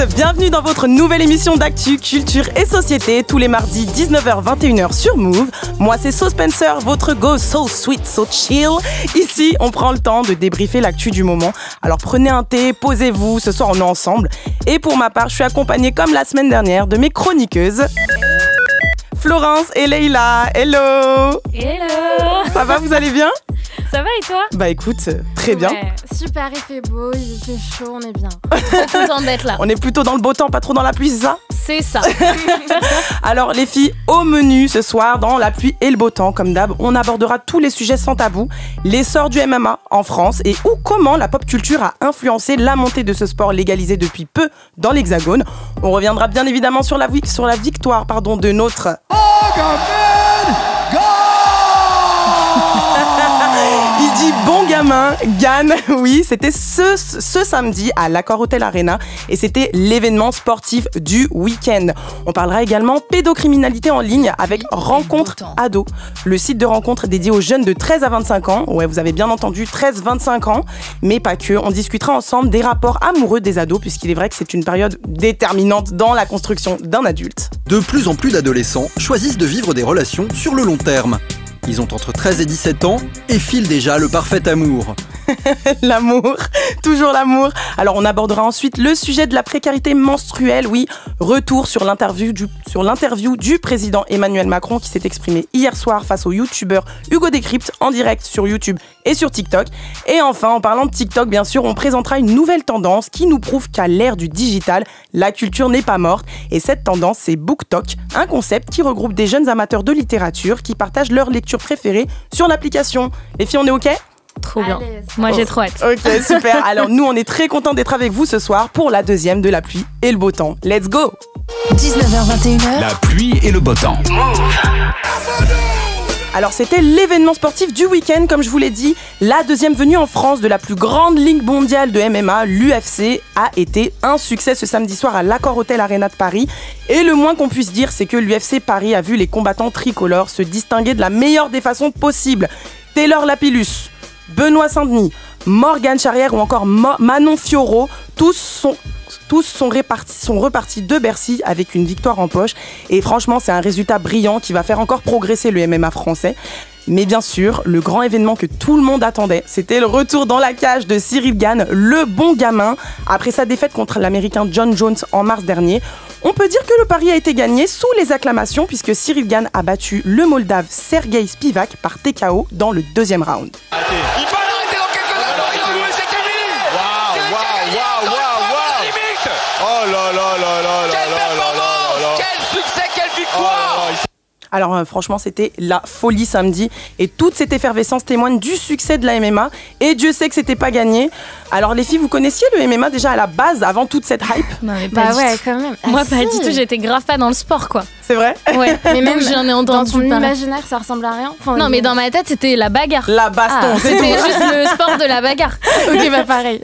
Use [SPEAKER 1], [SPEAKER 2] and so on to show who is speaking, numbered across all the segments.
[SPEAKER 1] bienvenue dans votre nouvelle émission d'actu, culture et société, tous les mardis 19h-21h sur Move. Moi c'est So Spencer, votre go so sweet, so chill. Ici, on prend le temps de débriefer l'actu du moment. Alors prenez un thé, posez-vous, ce soir on est ensemble. Et pour ma part, je suis accompagnée comme la semaine dernière de mes chroniqueuses. Florence et Leïla, hello.
[SPEAKER 2] Hello.
[SPEAKER 1] Ça va, vous allez bien?
[SPEAKER 2] Ça va et toi?
[SPEAKER 1] Bah écoute, très bien.
[SPEAKER 2] Ouais, super, il fait beau, il fait chaud, on est bien. Trop content d'être là.
[SPEAKER 1] On est plutôt dans le beau temps, pas trop dans la pluie, c'est ça?
[SPEAKER 2] C'est ça.
[SPEAKER 1] Alors les filles, au menu ce soir, dans la pluie et le beau temps, comme d'hab, on abordera tous les sujets sans tabou, l'essor du MMA en France et comment la pop culture a influencé la montée de ce sport légalisé depuis peu dans l'Hexagone. On reviendra bien évidemment sur la victoire de notre... Il dit bon gamin, gagne. Oui, c'était ce samedi à l'Accor Hotel Arena et c'était l'événement sportif du week-end. On parlera également pédocriminalité en ligne avec Rencontre Ado, le site de rencontre dédié aux jeunes de 13 à 25 ans. Ouais, vous avez bien entendu, 13-25 ans, mais pas que. On discutera ensemble des rapports amoureux des ados puisqu'il est vrai que c'est une période déterminante dans la construction d'un adulte.
[SPEAKER 3] De plus en plus d'adolescents choisissent de vivre des relations sur le long terme. Ils ont entre 13 et 17 ans et filent déjà le parfait amour.
[SPEAKER 1] L'amour, toujours l'amour. Alors on abordera ensuite le sujet de la précarité menstruelle, oui, retour sur l'interview du président Emmanuel Macron qui s'est exprimé hier soir face au youtubeur Hugo Décrypte en direct sur YouTube et sur TikTok. Et enfin, en parlant de TikTok, bien sûr, on présentera une nouvelle tendance qui nous prouve qu'à l'ère du digital, la culture n'est pas morte. Et cette tendance, c'est BookTok, un concept qui regroupe des jeunes amateurs de littérature qui partagent leurs lectures préférées sur l'application. Les filles, on est OK ?
[SPEAKER 2] Trop bien. Moi, j'ai trop hâte.
[SPEAKER 1] Ok, super. Alors, nous, on est très contents d'être avec vous ce soir pour la deuxième de la pluie et le beau temps. Let's go!
[SPEAKER 4] 19h21h.
[SPEAKER 5] La pluie et le beau temps.
[SPEAKER 1] Alors, c'était l'événement sportif du week-end, comme je vous l'ai dit. La deuxième venue en France de la plus grande ligue mondiale de MMA, l'UFC, a été un succès ce samedi soir à l'Accor Hotel Arena de Paris. Et le moins qu'on puisse dire, c'est que l'UFC Paris a vu les combattants tricolores se distinguer de la meilleure des façons possibles. Taylor Lapillus, Benoît Saint-Denis, Morgane Charrière ou encore Manon Fiorot, tous sont repartis de Bercy avec une victoire en poche. Et franchement, c'est un résultat brillant qui va faire encore progresser le MMA français. Mais bien sûr, le grand événement que tout le monde attendait, c'était le retour dans la cage de Cyril Gane, le bon gamin. Après sa défaite contre l'Américain John Jones en mars dernier, on peut dire que le pari a été gagné sous les acclamations puisque Cyril Gane a battu le Moldave Sergei Spivak par TKO dans le deuxième round.
[SPEAKER 6] Il va l'arrêter dans quelques instants. C'est terminé. Waouh. Limite.
[SPEAKER 7] Oh là là là là là.
[SPEAKER 6] Quelle performance. Quel succès, quelle victoire.
[SPEAKER 1] Alors franchement, c'était la folie samedi et toute cette effervescence témoigne du succès de la MMA et Dieu sait que c'était pas gagné. Alors les filles, vous connaissiez le MMA déjà à la base avant toute cette hype?
[SPEAKER 2] Non mais pas du tout.
[SPEAKER 8] Quand même.
[SPEAKER 2] Moi pas du tout, j'étais grave pas dans le sport quoi.
[SPEAKER 1] C'est vrai?
[SPEAKER 2] Ouais,
[SPEAKER 8] Mais même
[SPEAKER 2] j'en ai entendu
[SPEAKER 8] dans ton
[SPEAKER 2] parler.
[SPEAKER 8] imaginaire, ça ressemble à rien. Enfin,
[SPEAKER 2] Non mais dans ma tête c'était la bagarre.
[SPEAKER 1] La baston, c'est
[SPEAKER 2] C'était
[SPEAKER 1] tout.
[SPEAKER 2] juste le sport de la bagarre.
[SPEAKER 8] Ok, bah pareil.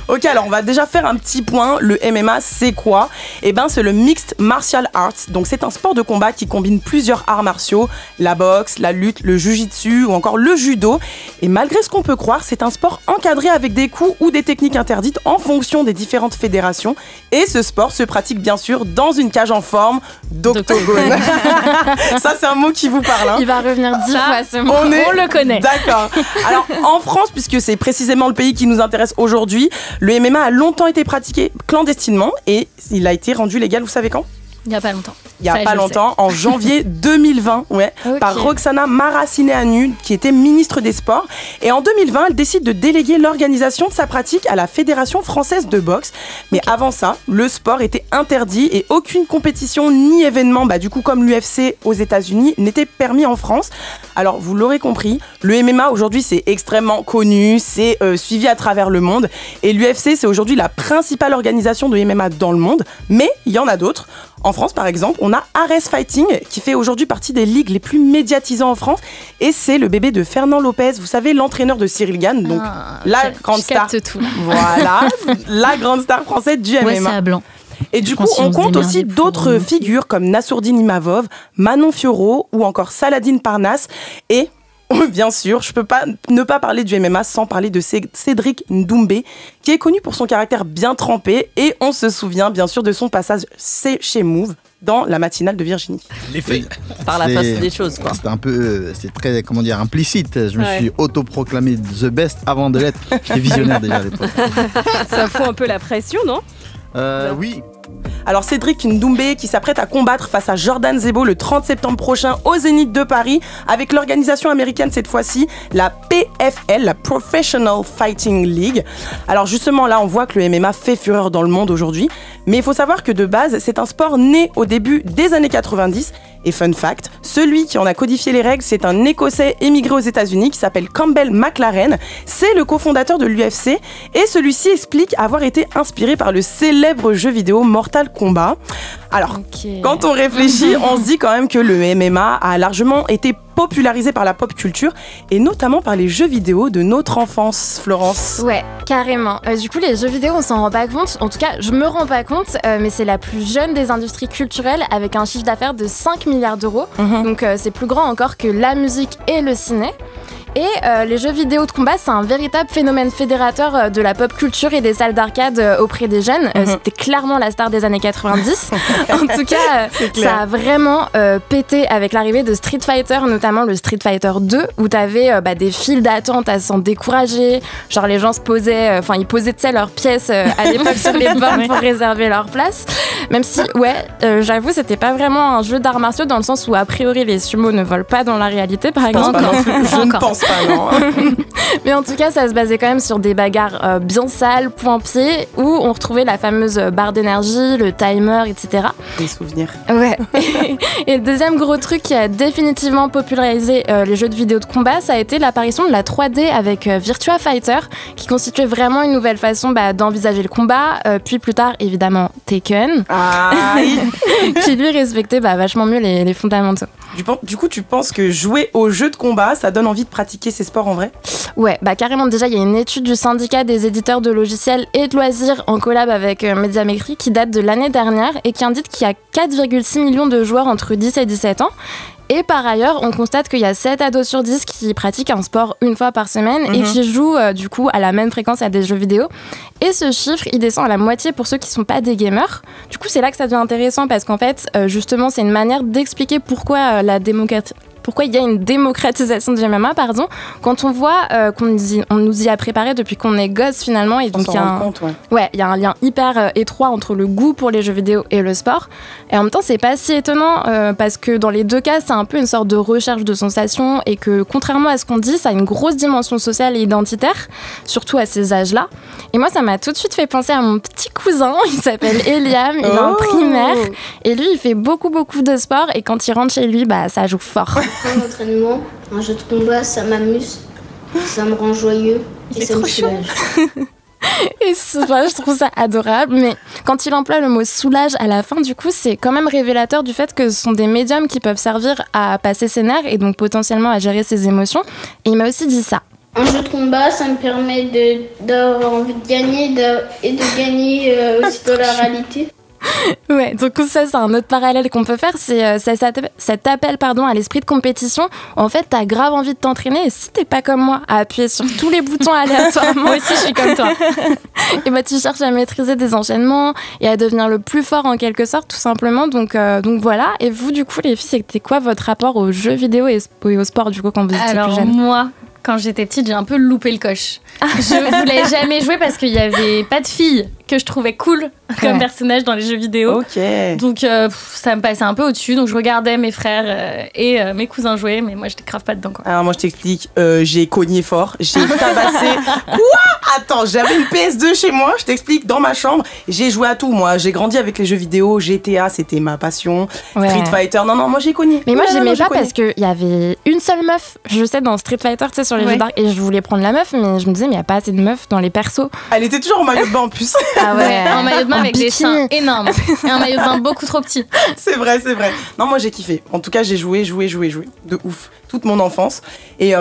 [SPEAKER 1] Ok, alors on va déjà faire un petit point. Le MMA, c'est quoi? Eh ben, c'est le Mixed Martial Arts. Donc c'est un sport de combat qui combine plusieurs arts martiaux, la boxe, la lutte, le jujitsu ou encore le judo. Et malgré ce qu'on peut croire, c'est un sport encadré avec des coups ou des techniques interdites en fonction des différentes fédérations. Et ce sport se pratique bien sûr dans une cage en forme d'octogone. Ça, c'est un mot qui vous parle, hein?
[SPEAKER 8] Il va revenir 10 fois ce mot.
[SPEAKER 2] On le connaît.
[SPEAKER 1] D'accord. Alors, en France, puisque c'est précisément le pays qui nous intéresse aujourd'hui, le MMA a longtemps été pratiqué clandestinement et il a été rendu légal, vous savez quand?
[SPEAKER 2] Il y a pas longtemps.
[SPEAKER 1] Il y a pas longtemps, en janvier 2020,
[SPEAKER 8] Ok.
[SPEAKER 1] par Roxana Maracineanu, qui était ministre des Sports. Et en 2020, elle décide de déléguer l'organisation de sa pratique à la Fédération française de boxe. Mais avant ça, le sport était interdit et aucune compétition ni événement, du coup comme l'UFC aux États-Unis, n'était permis en France. Alors, vous l'aurez compris, le MMA aujourd'hui, c'est extrêmement connu, c'est suivi à travers le monde. Et l'UFC, c'est aujourd'hui la principale organisation de MMA dans le monde. Mais il y en a d'autres. En France, par exemple, on a Ares Fighting qui fait aujourd'hui partie des ligues les plus médiatisées en France et c'est le bébé de Fernand Lopez, vous savez, l'entraîneur de Cyril Gane, donc la grande star.
[SPEAKER 2] Tout.
[SPEAKER 1] Voilà, la grande star française du MMA.
[SPEAKER 2] Ouais, c'est à blanc.
[SPEAKER 1] Et du coup, on compte aussi d'autres figures comme Nassourdine Imavov, Manon Fiorot ou encore Saladin Parnasse et Bien sûr, je peux pas ne pas parler du MMA sans parler de Cédric Doumbé, qui est connu pour son caractère bien trempé, et on se souvient bien sûr de son passage chez Move dans la matinale de Virginie.
[SPEAKER 5] Par la face des choses, quoi.
[SPEAKER 9] C'était un peu, c'est très, comment dire, implicite. Je me suis autoproclamé the best avant de l'être. J'étais visionnaire déjà à l'époque.
[SPEAKER 10] Ça fout un peu la pression, non ?
[SPEAKER 9] Oui.
[SPEAKER 1] Alors Cédric Doumbé qui s'apprête à combattre face à Jordan Zebo le 30 septembre prochain au Zénith de Paris avec l'organisation américaine cette fois-ci, la PFL, la Professional Fighting League. Alors justement là on voit que le MMA fait fureur dans le monde aujourd'hui, mais il faut savoir que de base c'est un sport né au début des années 90 et fun fact, celui qui en a codifié les règles c'est un Écossais émigré aux États-Unis qui s'appelle Campbell McLaren, c'est le cofondateur de l'UFC et celui-ci explique avoir été inspiré par le célèbre jeu vidéo Mortal Kombat. Alors, quand on réfléchit, on se dit quand même que le MMA a largement été popularisé par la pop culture et notamment par les jeux vidéo de notre enfance, Florence.
[SPEAKER 8] Ouais, carrément. Du coup, les jeux vidéo, on s'en rend pas compte. En tout cas, je me rends pas compte, mais c'est la plus jeune des industries culturelles avec un chiffre d'affaires de 5 milliards d'euros. Donc, c'est plus grand encore que la musique et le ciné. Et les jeux vidéo de combat, c'est un véritable phénomène fédérateur de la pop culture et des salles d'arcade auprès des jeunes. C'était clairement la star des années 90. En tout cas, ça a vraiment pété avec l'arrivée de Street Fighter, notamment le Street Fighter 2, où t'avais des files d'attente à s'en décourager. Genre les gens se posaient, ils posaient leurs pièces à l'époque sur les bornes pour réserver leur place. Même si, j'avoue, c'était pas vraiment un jeu d'arts martiaux dans le sens où a priori les sumo ne volent pas dans la réalité, par exemple.
[SPEAKER 1] Je ne pense pas, non.
[SPEAKER 8] Mais en tout cas, ça se basait quand même sur des bagarres bien sales, point-pied, où on retrouvait la fameuse barre d'énergie, le timer, etc.
[SPEAKER 1] Des souvenirs.
[SPEAKER 8] Ouais. Et le deuxième gros truc qui a définitivement popularisé les jeux de vidéo de combat, ça a été l'apparition de la 3D avec Virtua Fighter, qui constituait vraiment une nouvelle façon d'envisager le combat. Puis plus tard, évidemment, Tekken, qui lui respectait vachement mieux les fondamentaux.
[SPEAKER 1] Du coup, tu penses que jouer aux jeux de combat, ça donne envie de pratiquer ces sports en vrai ?
[SPEAKER 8] Ouais, carrément. Déjà, il y a une étude du syndicat des éditeurs de logiciels et de loisirs en collab avec Médiamétrie qui date de l'année dernière et qui indique qu'il y a 4,6 millions de joueurs entre 10 et 17 ans. Et par ailleurs, on constate qu'il y a 7 ados sur 10 qui pratiquent un sport une fois par semaine et qui jouent du coup à la même fréquence à des jeux vidéo. Et ce chiffre, il descend à la moitié pour ceux qui ne sont pas des gamers. Du coup, c'est là que ça devient intéressant parce qu'en fait, justement, c'est une manière d'expliquer pourquoi pourquoi il y a une démocratisation du MMA, quand on voit qu'on nous y a préparé depuis qu'on est gosse finalement. Et donc, il y a un lien hyper étroit entre le goût pour les jeux vidéo et le sport. Et en même temps, c'est pas si étonnant parce que dans les deux cas, c'est un peu une sorte de recherche de sensations et que contrairement à ce qu'on dit, ça a une grosse dimension sociale et identitaire, surtout à ces âges-là. Et moi, ça m'a tout de suite fait penser à mon petit cousin, il s'appelle Eliam, il est en primaire et lui, il fait beaucoup de sport et quand il rentre chez lui, ça joue fort.
[SPEAKER 11] Un entraînement, un jeu de combat, ça m'amuse, ça me rend joyeux et ça me soulage.
[SPEAKER 8] Et je trouve ça adorable, mais quand il emploie le mot soulage à la fin, du coup, c'est quand même révélateur du fait que ce sont des médiums qui peuvent servir à passer ses nerfs et donc potentiellement à gérer ses émotions. Et il m'a aussi dit ça.
[SPEAKER 11] Un jeu de combat, ça me permet d'avoir envie de gagner et de gagner aussi dans la réalité.
[SPEAKER 8] Ouais, donc ça c'est un autre parallèle qu'on peut faire, c'est cet appel à l'esprit de compétition. En fait, t'as grave envie de t'entraîner et si t'es pas comme moi à appuyer sur tous les boutons aléatoirement,
[SPEAKER 10] moi aussi je suis comme toi.
[SPEAKER 8] Et tu cherches à maîtriser des enchaînements et à devenir le plus fort en quelque sorte, tout simplement. Donc voilà. Et vous, du coup, les filles, c'était quoi votre rapport aux jeux vidéo et au sport du coup quand vous étiez plus jeune ?
[SPEAKER 10] Moi, quand j'étais petite, j'ai un peu loupé le coche. Je voulais jamais jouer parce qu'il y avait pas de filles que je trouvais cool comme personnage dans les jeux vidéo. Donc ça me passait un peu au-dessus. Donc je regardais mes frères et mes cousins jouer, mais moi j'étais grave pas dedans, quoi.
[SPEAKER 1] Alors moi je t'explique, j'ai cogné fort, j'ai tabassé. Quoi ? Attends, j'avais une PS2 chez moi, je t'explique, dans ma chambre. J'ai joué à tout, moi. J'ai grandi avec les jeux vidéo, GTA, c'était ma passion. Street Fighter, non, moi j'ai cogné.
[SPEAKER 8] Mais moi j'aimais pas parce qu'il y avait une seule meuf, je sais, dans Street Fighter, tu sais, sur les jeux d'arc, et je voulais prendre la meuf, mais je me disais, mais il n'y a pas assez de meufs dans les persos.
[SPEAKER 1] Elle était toujours en maillot de bain en plus.
[SPEAKER 10] Ah ouais, un maillot de bain avec des seins énormes. Et un maillot de bain beaucoup trop petit.
[SPEAKER 1] C'est vrai. Non, moi j'ai kiffé. En tout cas, j'ai joué. De ouf. Toute mon enfance. Et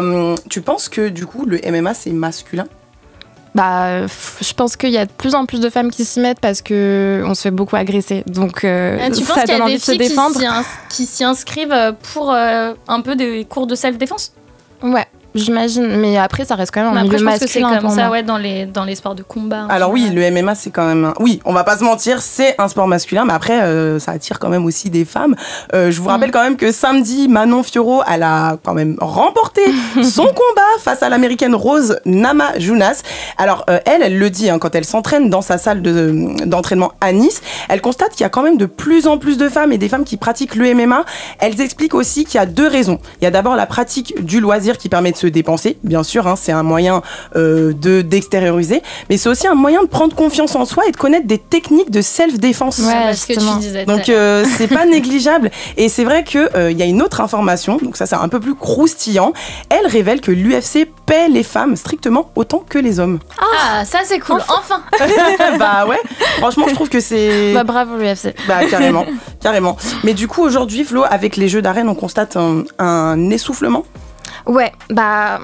[SPEAKER 1] tu penses que du coup, le MMA c'est masculin ?
[SPEAKER 8] Je pense qu'il y a de plus en plus de femmes qui s'y mettent parce qu'on se fait beaucoup agresser. Donc,
[SPEAKER 10] tu penses qu'il y a des filles qui s'y inscrivent pour un peu des cours de self-défense ?
[SPEAKER 8] Ouais. J'imagine, mais après ça reste quand même un milieu masculin.
[SPEAKER 10] Je pense que c'est comme ça, ouais, dans les sports de combat.
[SPEAKER 1] Alors oui, le MMA c'est quand même, oui, on va pas se mentir, c'est un sport masculin, mais après ça attire quand même aussi des femmes. Je vous rappelle quand même que samedi, Manon Fiorot, elle a quand même remporté son combat face à l'américaine Rose Namajunas. Alors elle le dit quand elle s'entraîne dans sa salle d'entraînement à Nice, elle constate qu'il y a quand même de plus en plus de femmes et des femmes qui pratiquent le MMA. Elles expliquent aussi qu'il y a 2 raisons. Il y a d'abord la pratique du loisir qui permet de se dépenser, bien sûr, c'est un moyen d'extérioriser, mais c'est aussi un moyen de prendre confiance en soi et de connaître des techniques de self-défense.
[SPEAKER 10] Ouais, ce que tu disais.
[SPEAKER 1] Donc c'est pas négligeable. Et c'est vrai que il y a une autre information, donc ça c'est un peu plus croustillant. Elle révèle que l'UFC paie les femmes strictement autant que les hommes.
[SPEAKER 10] Ah, ça c'est cool. Enfin.
[SPEAKER 1] Bah ouais. Franchement, je trouve que c'est.
[SPEAKER 8] Bah bravo l'UFC.
[SPEAKER 1] Bah carrément. Mais du coup aujourd'hui, Flo, avec les jeux d'arène, on constate un essoufflement.
[SPEAKER 8] Ouais, bah...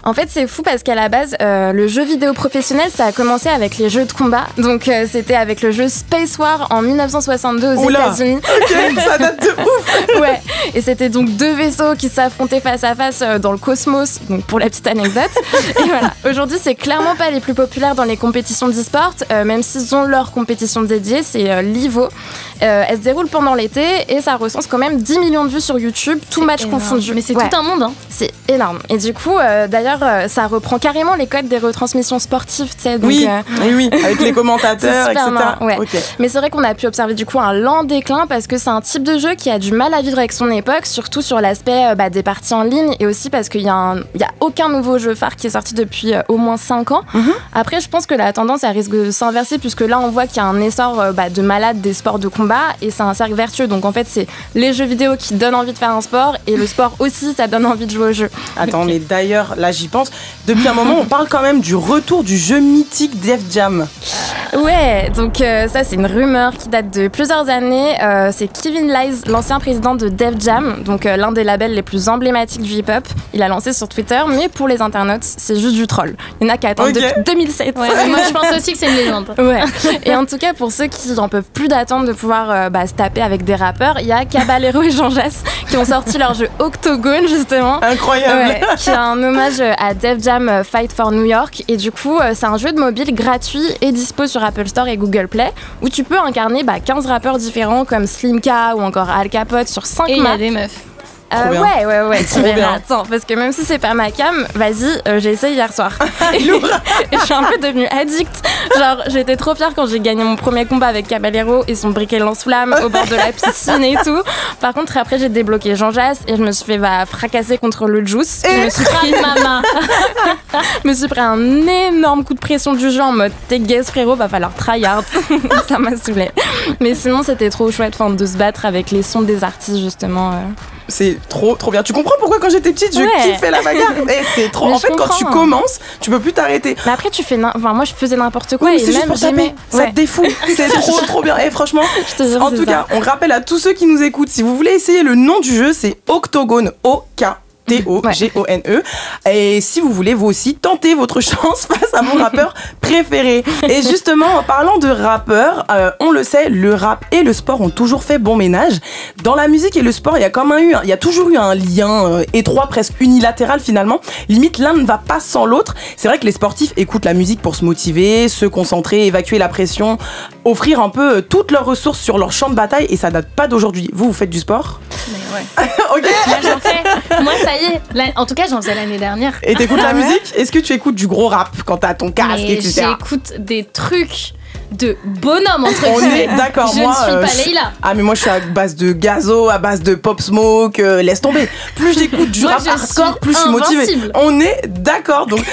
[SPEAKER 8] En fait, c'est fou parce qu'à la base, le jeu vidéo professionnel, ça a commencé avec les jeux de combat. Donc, c'était avec le jeu Space War en 1962 aux États-Unis.
[SPEAKER 1] Ok, ça date de ouf.
[SPEAKER 8] Ouais, et c'était donc 2 vaisseaux qui s'affrontaient face à face dans le cosmos, donc pour la petite anecdote. Et voilà, aujourd'hui, c'est clairement pas les plus populaires dans les compétitions d'e-sport, même s'ils ont leur compétition dédiée, c'est l'Ivo. Elle se déroule pendant l'été et ça recense quand même 10 millions de vues sur YouTube, tout match confondu.
[SPEAKER 10] Mais c'est tout un monde, hein.
[SPEAKER 8] C'est énorme. Et du coup, d'ailleurs, ça reprend carrément les codes des retransmissions sportives, tu sais.
[SPEAKER 1] Oui, avec les commentateurs, etc.
[SPEAKER 8] Ouais. Okay. Mais c'est vrai qu'on a pu observer du coup un lent déclin parce que c'est un type de jeu qui a du mal à vivre avec son époque, surtout sur l'aspect des parties en ligne et aussi parce qu'il y a aucun nouveau jeu phare qui est sorti depuis au moins 5 ans. Après, je pense que la tendance, elle risque de s'inverser puisque là, on voit qu'il y a un essor de malades des sports de combat et c'est un cercle vertueux. Donc en fait, c'est les jeux vidéo qui donnent envie de faire un sport et le sport aussi, ça donne envie de jouer au jeu.
[SPEAKER 1] Attends, mais d'ailleurs, là, j'y pense. Depuis un moment, on parle quand même du retour du jeu mythique Def Jam.
[SPEAKER 8] Ouais, donc ça, c'est une rumeur qui date de plusieurs années. C'est Kevin Lies, l'ancien président de Def Jam, donc l'un des labels les plus emblématiques du hip-hop. Il a lancé sur Twitter, mais pour les internautes, c'est juste du troll. Il y en a qui attendent depuis 2007.
[SPEAKER 10] Ouais, moi, je pense aussi que c'est une légende.
[SPEAKER 8] Ouais. Et en tout cas, pour ceux qui n'en peuvent plus d'attendre de pouvoir se taper avec des rappeurs, il y a Caballero et Jean Jass qui ont sorti leur jeu Octogone, justement.
[SPEAKER 1] Incroyable.
[SPEAKER 8] Ouais, qui est un hommage à Def Jam Fight for New York. Et du coup, c'est un jeu de mobile gratuit et dispo sur Apple Store et Google Play où tu peux incarner 15 rappeurs différents comme Slimka ou encore Al Capote sur 5 maps.
[SPEAKER 10] Et il y a des meufs.
[SPEAKER 8] Ouais, tu verras. Attends, parce que même si c'est pas ma cam, vas-y, j'ai essayé hier soir. Et je suis un peu devenue addict. Genre, j'étais trop fière quand j'ai gagné mon premier combat avec Caballero et son briquet lance-flamme au bord de la piscine et tout. Par contre, après, j'ai débloqué Jean Jass et je me suis fait fracasser contre le Juice. Je me suis pris je me suis pris un énorme coup de pression du jeu en mode t'es gaze frérot, va falloir tryhard. Ça m'a saoulée. Mais sinon, c'était trop chouette de se battre avec les sons des artistes, justement.
[SPEAKER 1] C'est trop bien. Tu comprends pourquoi quand j'étais petite, je kiffais la bagarre. C'est trop. En fait, quand tu commences, tu peux plus t'arrêter.
[SPEAKER 8] Mais après, tu fais. Moi, je faisais n'importe quoi.
[SPEAKER 1] Oui,
[SPEAKER 8] et
[SPEAKER 1] c'est juste pour taper. Ça te défoule. C'est trop bien. Et franchement, en tout cas, on rappelle à tous ceux qui nous écoutent, si vous voulez essayer le nom du jeu, c'est Octogone. T-O-G-O-N-E. Et si vous voulez, vous aussi, tenter votre chance face à vos rappeurs préférés. Et justement, en parlant de rappeurs, on le sait, le rap et le sport ont toujours fait bon ménage. Dans la musique et le sport, il y a toujours eu un lien étroit, presque unilatéral finalement. Limite, l'un ne va pas sans l'autre. C'est vrai que les sportifs écoutent la musique pour se motiver, se concentrer, évacuer la pression, offrir un peu toutes leurs ressources sur leur champ de bataille. Et ça date pas d'aujourd'hui. Vous faites du sport ?
[SPEAKER 10] Mais ouais.
[SPEAKER 1] Ok.
[SPEAKER 10] Moi, j'en fais. Moi, ça y est. En tout cas, j'en faisais l'année dernière.
[SPEAKER 1] Et t'écoutes la musique ? Est-ce que tu écoutes du gros rap quand t'as ton casque, etc.
[SPEAKER 10] J'écoute des trucs de bonhomme, entre guillemets.
[SPEAKER 1] On est d'accord.
[SPEAKER 10] Je ne suis pas Leïla.
[SPEAKER 1] Ah, mais moi, je suis à base de Gazo, à base de Pop Smoke. Laisse tomber. Plus j'écoute du rap hardcore, plus je suis motivée. On est d'accord. Donc,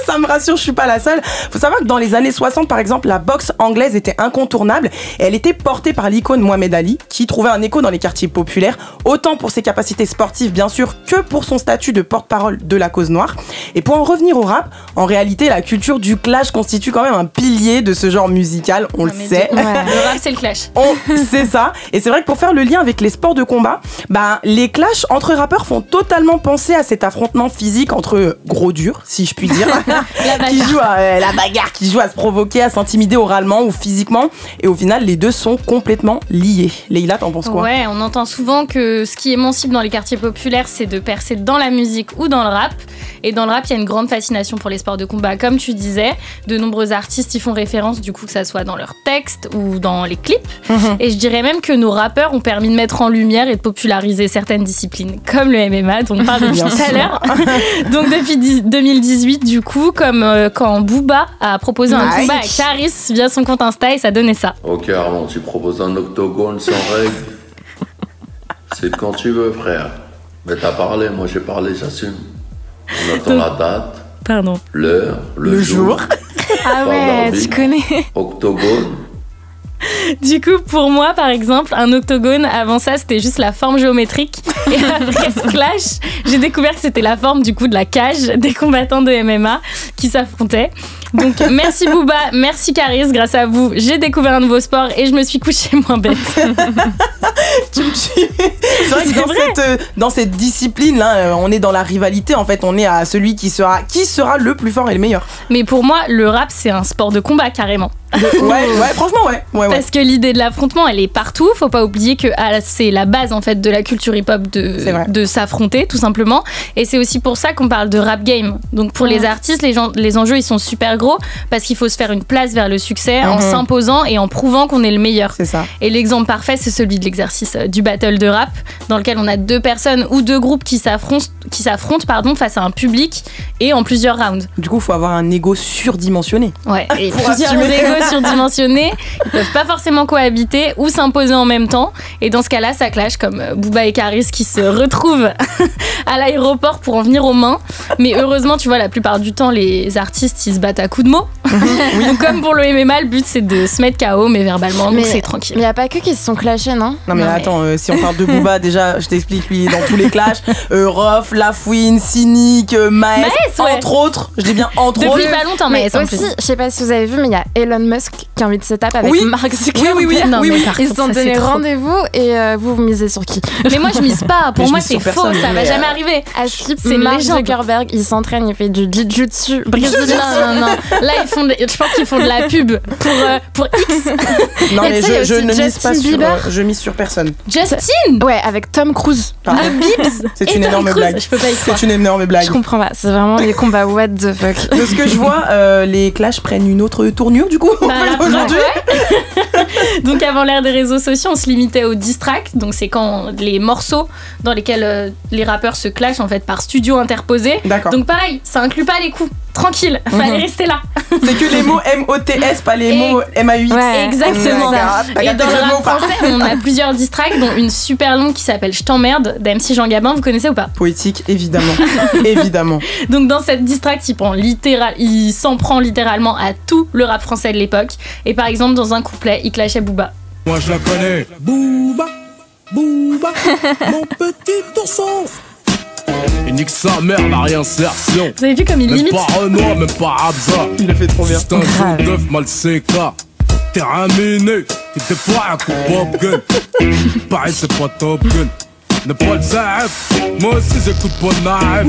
[SPEAKER 1] ça me rassure, je suis pas la seule. Faut savoir que dans les années 60, par exemple, la boxe anglaise était incontournable. Et elle était portée par l'icône Mohamed Ali, qui trouvait un écho dans les quartiers populaires, autant pour ses capacités sportives, bien sûr, que pour son statut de porte-parole de la cause noire. Et pour en revenir au rap, en réalité, la culture du clash constitue quand même un pilier de ce genre musical, on le sait.
[SPEAKER 10] Le rap, c'est le clash.
[SPEAKER 1] C'est ça. Et c'est vrai que pour faire le lien avec les sports de combat, les clashs entre rappeurs font totalement penser à cet affrontement physique entre gros durs, si je puis dire, qui joue à la bagarre, qui joue à se provoquer, à s'intimider oralement ou physiquement. Et au final, les deux sont complètement liés. Leïla, t'en penses quoi?
[SPEAKER 10] Ouais, on entend souvent que ce qui émancipe dans les quartiers populaires, c'est de percer dans la musique ou dans le rap. Et dans le rap, il y a une grande fascination pour les sports de combat. Comme tu disais, de nombreux artistes y font référence, du coup, que ça soit dans leurs textes ou dans les clips. Et je dirais même que nos rappeurs ont permis de mettre en lumière et de populariser certaines disciplines, comme le MMA, dont on parle depuis tout à l'heure. Donc depuis 2018, du coup, comme quand Booba a proposé un combat à Caris via son compte Insta, et ça donnait ça.
[SPEAKER 12] Ok Armand, tu proposes un octogone sans règle. C'est quand tu veux, frère. Mais t'as parlé, moi j'ai parlé, j'assume. On attend la date, l'heure, le jour.
[SPEAKER 8] Ah ouais, tu connais.
[SPEAKER 12] Octogone.
[SPEAKER 10] Du coup, pour moi, par exemple, un octogone, avant ça, c'était juste la forme géométrique. Et après ce clash, j'ai découvert que c'était la forme, du coup, de la cage des combattants de MMA qui s'affrontaient. Donc, merci Booba, merci Caris, grâce à vous, j'ai découvert un nouveau sport et je me suis couchée moins bête.
[SPEAKER 1] C'est vrai que dans cette discipline-là, on est dans la rivalité, en fait, on est à celui qui sera le plus fort et le meilleur.
[SPEAKER 10] Mais pour moi, le rap, c'est un sport de combat, carrément.
[SPEAKER 1] Ouais, franchement, ouais.
[SPEAKER 10] Parce que l'idée de l'affrontement, elle est partout. Faut pas oublier que c'est la base en fait de la culture hip-hop de s'affronter, tout simplement. Et c'est aussi pour ça qu'on parle de rap game. Donc pour les artistes, les enjeux ils sont super gros parce qu'il faut se faire une place vers le succès en s'imposant et en prouvant qu'on est le meilleur.
[SPEAKER 1] C'est ça.
[SPEAKER 10] Et l'exemple parfait, c'est celui de l'exercice du battle de rap, dans lequel on a deux personnes ou deux groupes qui s'affrontent face à un public et en plusieurs rounds.
[SPEAKER 1] Du coup, faut avoir un ego surdimensionné.
[SPEAKER 10] Ouais. Et plusieurs égos surdimensionnés, ils peuvent pas forcément cohabiter ou s'imposer en même temps. Et dans ce cas-là, ça clash comme Booba et Caris qui se retrouvent à l'aéroport pour en venir aux mains. Mais heureusement, tu vois, la plupart du temps, les artistes, ils se battent à coups de mots. Donc comme pour le MMA, le but, c'est de se mettre KO, mais verbalement, donc c'est tranquille.
[SPEAKER 8] Mais il n'y a pas que qui se sont clashés, non?
[SPEAKER 1] Non mais attends, si on parle de Booba, déjà, je t'explique, lui, dans tous les clashs, Rof, Lafouine, Cynique, Maes, entre autres. Je dis bien entre autres.
[SPEAKER 10] Depuis pas longtemps, Maes en plus.
[SPEAKER 8] Je sais pas si vous avez vu, mais il y a Elon Musk qui a envie de se taper avec Mark Zuckerberg.
[SPEAKER 1] Oui.
[SPEAKER 8] Ils se sont donné rendez-vous et vous misez sur qui?
[SPEAKER 10] Mais moi je mise pas, pour moi c'est faux, ça va jamais arriver.
[SPEAKER 8] C'est Mark Zuckerberg, il s'entraîne, il fait du jiu-jitsu brésilien.
[SPEAKER 10] Non. Là je pense qu'ils font de la pub pour X.
[SPEAKER 1] Non mais je ne mise pas je mise sur personne.
[SPEAKER 10] Justin?
[SPEAKER 8] Ouais, avec Tom Cruise.
[SPEAKER 10] Bibbs.
[SPEAKER 1] C'est une énorme blague.
[SPEAKER 10] Je peux pas y croire.
[SPEAKER 1] C'est une énorme blague.
[SPEAKER 8] Je comprends pas, c'est vraiment les combats what the fuck.
[SPEAKER 1] De ce que je vois, les clashs prennent une autre tournure du coup aujourd'hui.
[SPEAKER 10] Donc avant l'ère des réseaux sociaux, on se limitait aux diss tracks. Donc c'est quand les morceaux dans lesquels les rappeurs se clashent en fait par studio interposé.
[SPEAKER 1] D'accord.
[SPEAKER 10] Donc pareil, ça inclut pas les coups. Tranquille, fallait rester là.
[SPEAKER 1] C'est que les mots MOTS, pas les mots MAUX.
[SPEAKER 10] Ouais, exactement. Et dans le rap français, on a plusieurs diss tracks, dont une super longue qui s'appelle Je t'emmerde d'MC Jean Gabin. Vous connaissez ou pas?
[SPEAKER 1] Poétique, évidemment. Évidemment.
[SPEAKER 10] Donc dans cette diss track, il s'en prend littéralement à tout le rap français de l'époque. Et par exemple, dans un couplet, il clashait Booba.
[SPEAKER 7] Moi je la connais. Booba, mon petit ourson. Il nique sa mère, la réinsertion.
[SPEAKER 10] Vous avez vu comme il limite?
[SPEAKER 7] Même pas Renoir, même pas Abza.
[SPEAKER 1] Il le fait trop bien.
[SPEAKER 7] C'est un jaune d'œuf mal séca. Terrain miné, t'étais pas un coup Bob Gun. Pareil, c'est pas Top Gun. Ne pas le Zaef, moi aussi j'écoute pas Naef.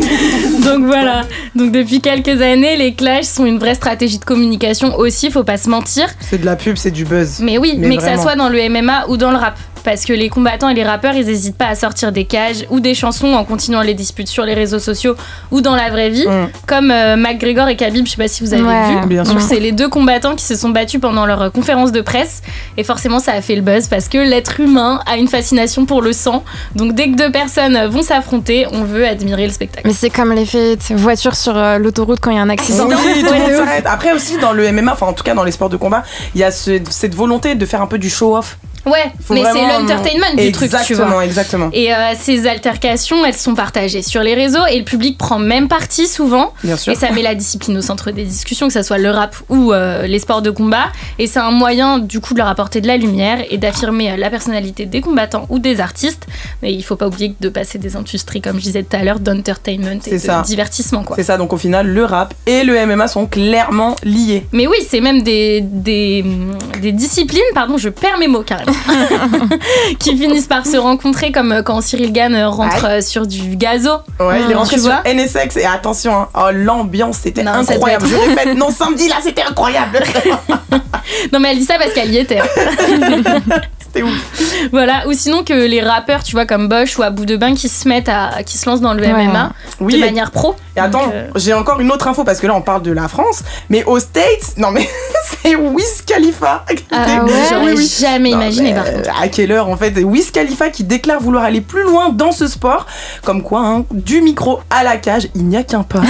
[SPEAKER 10] Donc voilà, donc depuis quelques années, les clashs sont une vraie stratégie de communication aussi, faut pas se mentir.
[SPEAKER 1] C'est de la pub, c'est du buzz.
[SPEAKER 10] Mais oui, mais que ça soit dans le MMA ou dans le rap. Parce que les combattants et les rappeurs, ils n'hésitent pas à sortir des cages ou des chansons en continuant les disputes sur les réseaux sociaux ou dans la vraie vie. Comme McGregor et Khabib, je sais pas si vous avez vu.
[SPEAKER 1] Bien sûr.
[SPEAKER 10] C'est les deux combattants qui se sont battus pendant leur conférence de presse. Et forcément, ça a fait le buzz parce que l'être humain a une fascination pour le sang. Donc dès que deux personnes vont s'affronter, on veut admirer le spectacle.
[SPEAKER 8] Mais c'est comme l'effet voiture sur l'autoroute quand il y a un accident.
[SPEAKER 1] Oui, tout le monde s'arrête. Après aussi, dans le MMA, enfin en tout cas dans les sports de combat, il y a cette volonté de faire un peu du show-off.
[SPEAKER 10] Ouais, mais c'est l'entertainment du truc, tu vois.
[SPEAKER 1] Exactement.
[SPEAKER 10] Et ces altercations, elles sont partagées sur les réseaux et le public prend même parti souvent.
[SPEAKER 1] Bien sûr.
[SPEAKER 10] Et ça met la discipline au centre des discussions, que ça soit le rap ou les sports de combat. Et c'est un moyen, du coup, de leur apporter de la lumière et d'affirmer la personnalité des combattants ou des artistes. Mais il faut pas oublier de passer des industries, comme je disais tout à l'heure, d'entertainment et de divertissement, quoi.
[SPEAKER 1] C'est ça, donc au final, le rap et le MMA sont clairement liés.
[SPEAKER 10] Mais oui, c'est même des disciplines, pardon, je perds mes mots carrément. qui finissent par se rencontrer, comme quand Cyril Gane rentre sur du gazo.
[SPEAKER 1] Ouais, il est rentré sur NSX et attention, hein, l'ambiance c'était incroyable. Je répète, non, samedi là c'était incroyable.
[SPEAKER 10] Non mais elle dit ça parce qu'elle y était.
[SPEAKER 1] C'était ouf.
[SPEAKER 10] Voilà, ou sinon que les rappeurs, tu vois, comme Bosch ou Abou Debain qui se lancent dans le MMA de manière pro.
[SPEAKER 1] Et attends, j'ai encore une autre info parce que là on parle de la France, mais aux States, non mais c'est Wiz Khalifa.
[SPEAKER 10] J'aurais jamais imaginé par contre.
[SPEAKER 1] À quelle heure en fait, Wiz Khalifa qui déclare vouloir aller plus loin dans ce sport, comme quoi hein, du micro à la cage, il n'y a qu'un pas.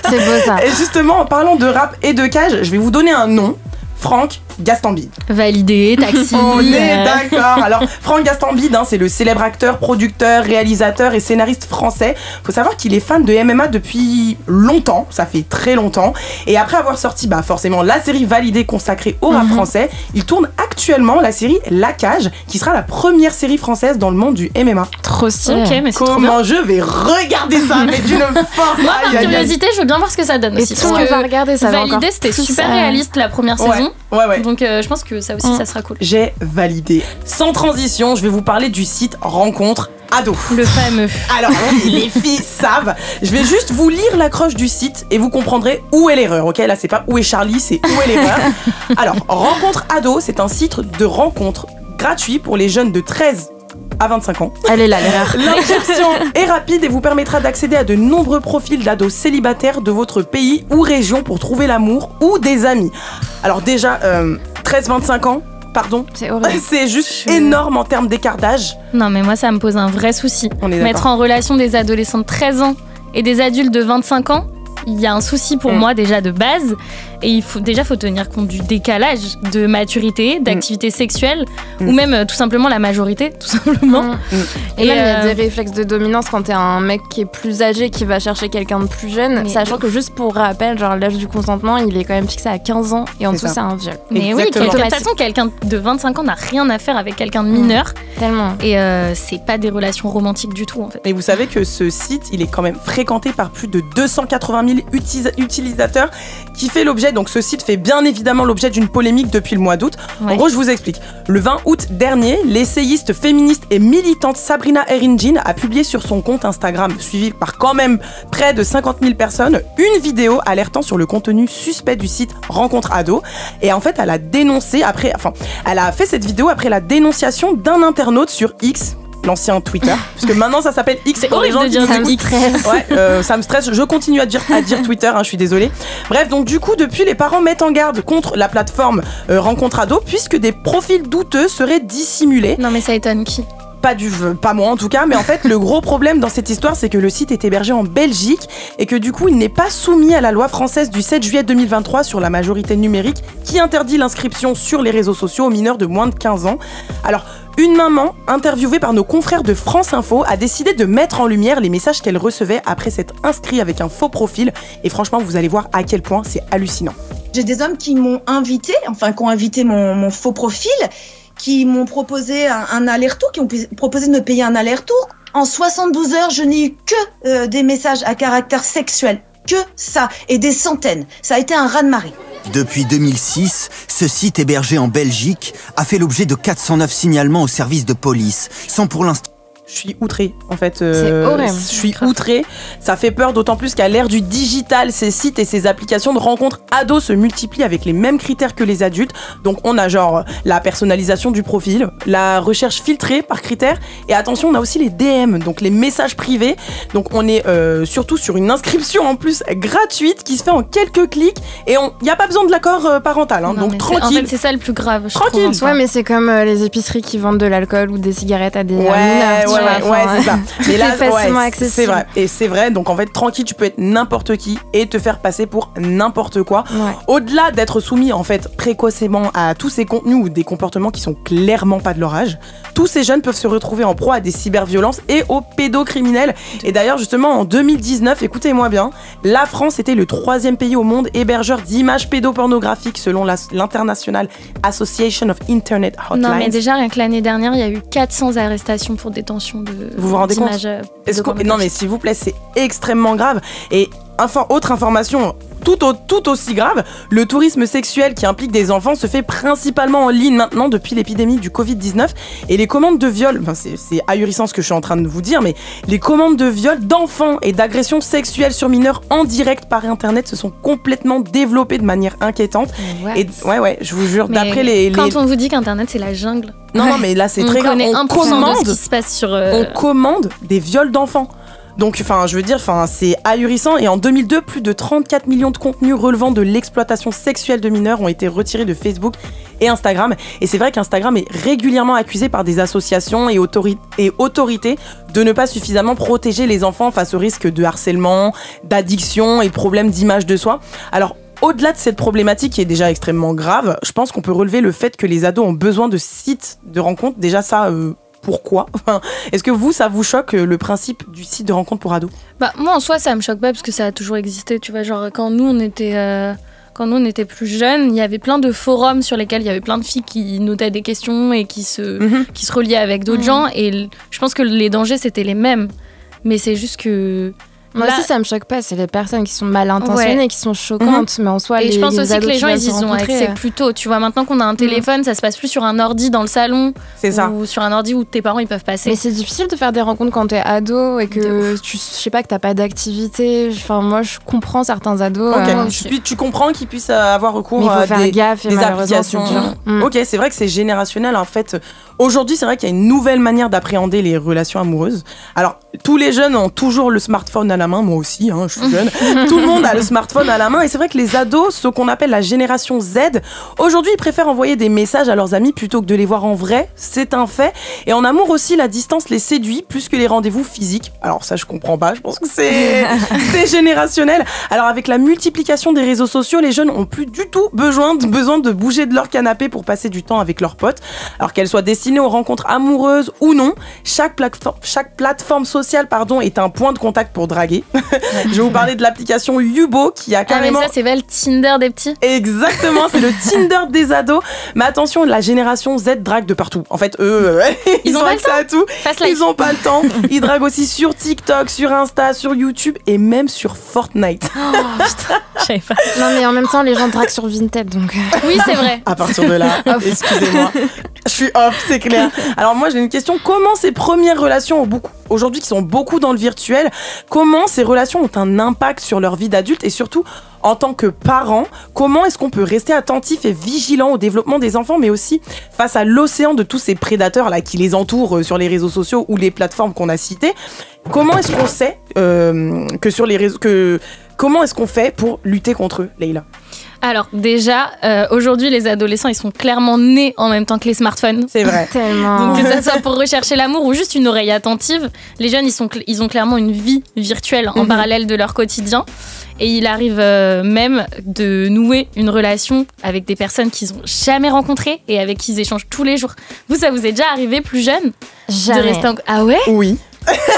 [SPEAKER 8] C'est beau ça.
[SPEAKER 1] Et justement en parlant de rap et de cage, je vais vous donner un nom. Franck Gastambide.
[SPEAKER 10] Validé, taxi.
[SPEAKER 1] On est d'accord. Alors, Franck Gastambide, hein, c'est le célèbre acteur, producteur, réalisateur et scénariste français. Faut savoir qu'il est fan de MMA depuis longtemps. Ça fait très longtemps. Et après avoir sorti, forcément, la série Validé consacrée au rap français, il tourne actuellement la série La Cage, qui sera la première série française dans le monde du MMA.
[SPEAKER 8] Trop stylé.
[SPEAKER 10] Ok, mais c'est trop
[SPEAKER 1] Comment je vais regarder ça, mais d'une force.
[SPEAKER 10] Moi, par curiosité, je veux bien voir ce que ça donne aussi.
[SPEAKER 8] Parce que regarder ça.
[SPEAKER 10] Validé, c'était super réaliste la première saison.
[SPEAKER 1] Ouais.
[SPEAKER 10] Donc je pense que ça aussi, ça sera cool.
[SPEAKER 1] J'ai validé. Sans transition, je vais vous parler du site Rencontre Ado.
[SPEAKER 10] Le fameux.
[SPEAKER 1] Alors, les filles savent. Je vais juste vous lire l'accroche du site et vous comprendrez où est l'erreur, ok ? Là, c'est pas où est Charlie, c'est où est l'erreur. Alors, Rencontre Ado, c'est un site de rencontre gratuit pour les jeunes de 13 à 25 ans.
[SPEAKER 8] Elle est là, l'erreur.
[SPEAKER 1] L'inscription est rapide et vous permettra d'accéder à de nombreux profils d'ados célibataires de votre pays ou région pour trouver l'amour ou des amis. Alors déjà, 13-25 ans, pardon, c'est juste énorme en termes d'écart d'âge.
[SPEAKER 10] Non mais moi ça me pose un vrai souci.
[SPEAKER 1] On est
[SPEAKER 10] Mettre en relation des adolescents de 13 ans et des adultes de 25 ans, il y a un souci pour moi déjà de base. Et il faut tenir compte du décalage de maturité, d'activité sexuelle, ou même tout simplement la majorité, tout simplement.
[SPEAKER 8] Et même il y a des réflexes de dominance quand t'es un mec qui est plus âgé qui va chercher quelqu'un de plus jeune, sachant que juste pour rappel, genre l'âge du consentement, il est quand même fixé à 15 ans et en dessous c'est un viol.
[SPEAKER 10] Mais oui, de toute façon, quelqu'un de 25 ans n'a rien à faire avec quelqu'un de mineur.
[SPEAKER 8] Tellement.
[SPEAKER 10] Et c'est pas des relations romantiques du tout en fait.
[SPEAKER 1] Et vous savez que ce site, il est quand même fréquenté par plus de 280 000 utilisateurs qui fait l'objet. Donc ce site fait bien évidemment l'objet d'une polémique depuis le mois d'août. En gros, je vous explique. Le 20 août dernier, l'essayiste féministe et militante Sabrina Eringin a publié sur son compte Instagram, suivi par quand même près de 50 000 personnes, une vidéo alertant sur le contenu suspect du site Rencontre Ado. Et en fait, elle a fait cette vidéo après la dénonciation d'un internaute sur X, l'ancien Twitter, parce que maintenant ça s'appelle X.
[SPEAKER 10] C'est horrible de dire X.
[SPEAKER 1] Ouais, ça me stresse. Je continue à dire Twitter, je suis désolée. Bref, donc du coup, depuis, les parents mettent en garde contre la plateforme Rencontre Ado, puisque des profils douteux seraient dissimulés.
[SPEAKER 10] Non mais ça étonne qui ?
[SPEAKER 1] Pas moi en tout cas, mais en fait le gros problème dans cette histoire, c'est que le site est hébergé en Belgique et que du coup il n'est pas soumis à la loi française du 7 juillet 2023 sur la majorité numérique qui interdit l'inscription sur les réseaux sociaux aux mineurs de moins de 15 ans. Alors, une maman interviewée par nos confrères de France Info a décidé de mettre en lumière les messages qu'elle recevait après s'être inscrite avec un faux profil et franchement vous allez voir à quel point c'est hallucinant.
[SPEAKER 13] J'ai des hommes qui m'ont invité, qui ont invité mon faux profil, qui m'ont proposé un aller-retour, qui ont proposé de me payer un aller-retour. En 72 heures, je n'ai eu que des messages à caractère sexuel. Que ça. Et des centaines. Ça a été un raz-de-marée.
[SPEAKER 14] Depuis 2006, ce site hébergé en Belgique a fait l'objet de 409 signalements au service de police, sans pour l'instant...
[SPEAKER 1] Je suis outrée, en fait.
[SPEAKER 8] C'est horrible.
[SPEAKER 1] Je suis outrée. Ça fait peur, d'autant plus qu'à l'ère du digital, ces sites et ces applications de rencontres ados se multiplient avec les mêmes critères que les adultes. Donc, on a genre la personnalisation du profil, la recherche filtrée par critères. Et attention, on a aussi les DM, donc les messages privés. Donc, on est surtout sur une inscription en plus gratuite qui se fait en quelques clics. Et il n'y a pas besoin de l'accord parental. Hein, donc, tranquille.
[SPEAKER 10] En fait, c'est ça le plus grave.
[SPEAKER 1] Tranquille.
[SPEAKER 8] Ouais, mais c'est comme les épiceries qui vendent de l'alcool ou des cigarettes à des mineurs.
[SPEAKER 1] c'est ça. Mais là,
[SPEAKER 8] facilement accessible.
[SPEAKER 1] C'est vrai. Et c'est vrai. Donc en fait, tranquille, tu peux être n'importe qui et te faire passer pour n'importe quoi. Ouais. Au-delà d'être soumis en fait précocement à tous ces contenus ou des comportements qui sont clairement pas de leur âge, tous ces jeunes peuvent se retrouver en proie à des cyberviolences et aux pédocriminels. Et d'ailleurs, justement, en 2019, écoutez-moi bien, la France était le 3e pays au monde hébergeur d'images pédopornographiques selon l'International Association of Internet Hotlines.
[SPEAKER 10] Non, mais déjà, rien que l'année dernière, il y a eu 400 arrestations pour détention
[SPEAKER 1] vous vous rendez compte? Non, mais s'il vous plaît, c'est extrêmement grave. Et autre information tout aussi grave, le tourisme sexuel qui implique des enfants se fait principalement en ligne maintenant depuis l'épidémie du Covid-19 et les commandes de viol, c'est ahurissant ce que je suis en train de vous dire, mais les commandes de viol d'enfants et d'agressions sexuelles sur mineurs en direct par internet se sont complètement développées de manière inquiétante. Et ouais, je vous jure,
[SPEAKER 10] mais d'après quand on vous dit qu'internet c'est la jungle.
[SPEAKER 1] Non, mais là c'est très grave.
[SPEAKER 10] On commande de ce qui se passe sur
[SPEAKER 1] on commande des viols d'enfants. Donc, je veux dire, c'est ahurissant. Et en 2002, plus de 34 millions de contenus relevant de l'exploitation sexuelle de mineurs ont été retirés de Facebook et Instagram. Et c'est vrai qu'Instagram est régulièrement accusé par des associations et autorités de ne pas suffisamment protéger les enfants face au risque de harcèlement, d'addiction et de problèmes d'image de soi. Alors, au-delà de cette problématique qui est déjà extrêmement grave, je pense qu'on peut relever le fait que les ados ont besoin de sites de rencontres. Déjà, ça... Pourquoi ? Est-ce que ça vous choque le principe du site de rencontre pour ados ?
[SPEAKER 10] Moi en soi ça me choque pas parce que ça a toujours existé, tu vois, genre quand nous on était plus jeunes, il y avait plein de forums sur lesquels il y avait plein de filles qui notaient des questions et qui se reliaient avec d'autres gens et je pense que les dangers c'était les mêmes, mais c'est juste que...
[SPEAKER 8] Moi aussi, ça me choque pas. C'est les personnes qui sont mal intentionnées, qui sont choquantes, mais en soi,
[SPEAKER 10] et je pense aussi que les gens, ils ont accès plus tôt. Tu vois, maintenant qu'on a un téléphone, ça se passe plus sur un ordi dans le salon, ou sur un ordi où tes parents ils peuvent passer.
[SPEAKER 8] Mais c'est difficile de faire des rencontres quand t'es ado et que je sais pas, que t'as pas d'activité. Enfin, moi, je comprends certains ados.
[SPEAKER 1] Tu comprends qu'ils puissent avoir recours à des applications. Ok, c'est vrai que c'est générationnel en fait. Aujourd'hui, c'est vrai qu'il y a une nouvelle manière d'appréhender les relations amoureuses. Alors, tous les jeunes ont toujours le smartphone à la main, moi aussi, je suis jeune. Tout le monde a le smartphone à la main et c'est vrai que les ados, ce qu'on appelle la génération Z, aujourd'hui, ils préfèrent envoyer des messages à leurs amis plutôt que de les voir en vrai, c'est un fait. Et en amour aussi, la distance les séduit plus que les rendez-vous physiques. Alors ça, je comprends pas, je pense que c'est générationnel. Alors avec la multiplication des réseaux sociaux, les jeunes ont plus du tout besoin de bouger de leur canapé pour passer du temps avec leurs potes. Alors qu'elles soient destinées aux rencontres amoureuses ou non, chaque plateforme sociale est un point de contact pour draguer. Je vais vous parler de l'application Yubo qui a carrément...
[SPEAKER 10] mais ça c'est le Tinder des petits.
[SPEAKER 1] Exactement, c'est le Tinder des ados. Mais attention, la génération Z drague de partout. En fait, eux, ils ont accès à tout. Ils ont pas le temps. Ils draguent aussi sur TikTok, sur Insta, sur YouTube et même sur Fortnite.
[SPEAKER 10] Oh putain, je savais pas.
[SPEAKER 8] Non mais en même temps, les gens draguent sur Vinted, donc...
[SPEAKER 10] Oui, c'est vrai.
[SPEAKER 1] À partir de là, excusez-moi. Je suis off, c'est clair. Alors moi, j'ai une question. Comment ces premières relations aujourd'hui qui sont beaucoup dans le virtuel, comment ces relations ont un impact sur leur vie d'adulte et surtout en tant que parents, comment est-ce qu'on peut rester attentif et vigilant au développement des enfants, mais aussi face à l'océan de tous ces prédateurs là qui les entourent sur les réseaux sociaux ou les plateformes qu'on a citées. Comment est-ce qu'on sait que sur les réseaux comment est-ce qu'on fait pour lutter contre eux, Leïla ?
[SPEAKER 10] Alors déjà, aujourd'hui les adolescents ils sont clairement nés en même temps que les smartphones.
[SPEAKER 1] C'est vrai.
[SPEAKER 8] Tellement.
[SPEAKER 10] Donc que ça soit pour rechercher l'amour ou juste une oreille attentive, les jeunes ils ont clairement une vie virtuelle en parallèle de leur quotidien. Et il arrive même de nouer une relation avec des personnes qu'ils n'ont jamais rencontrées et avec qui ils échangent tous les jours. Ça vous est déjà arrivé plus jeune ?
[SPEAKER 8] Jamais.
[SPEAKER 10] De rester Ah ouais ?
[SPEAKER 1] Oui.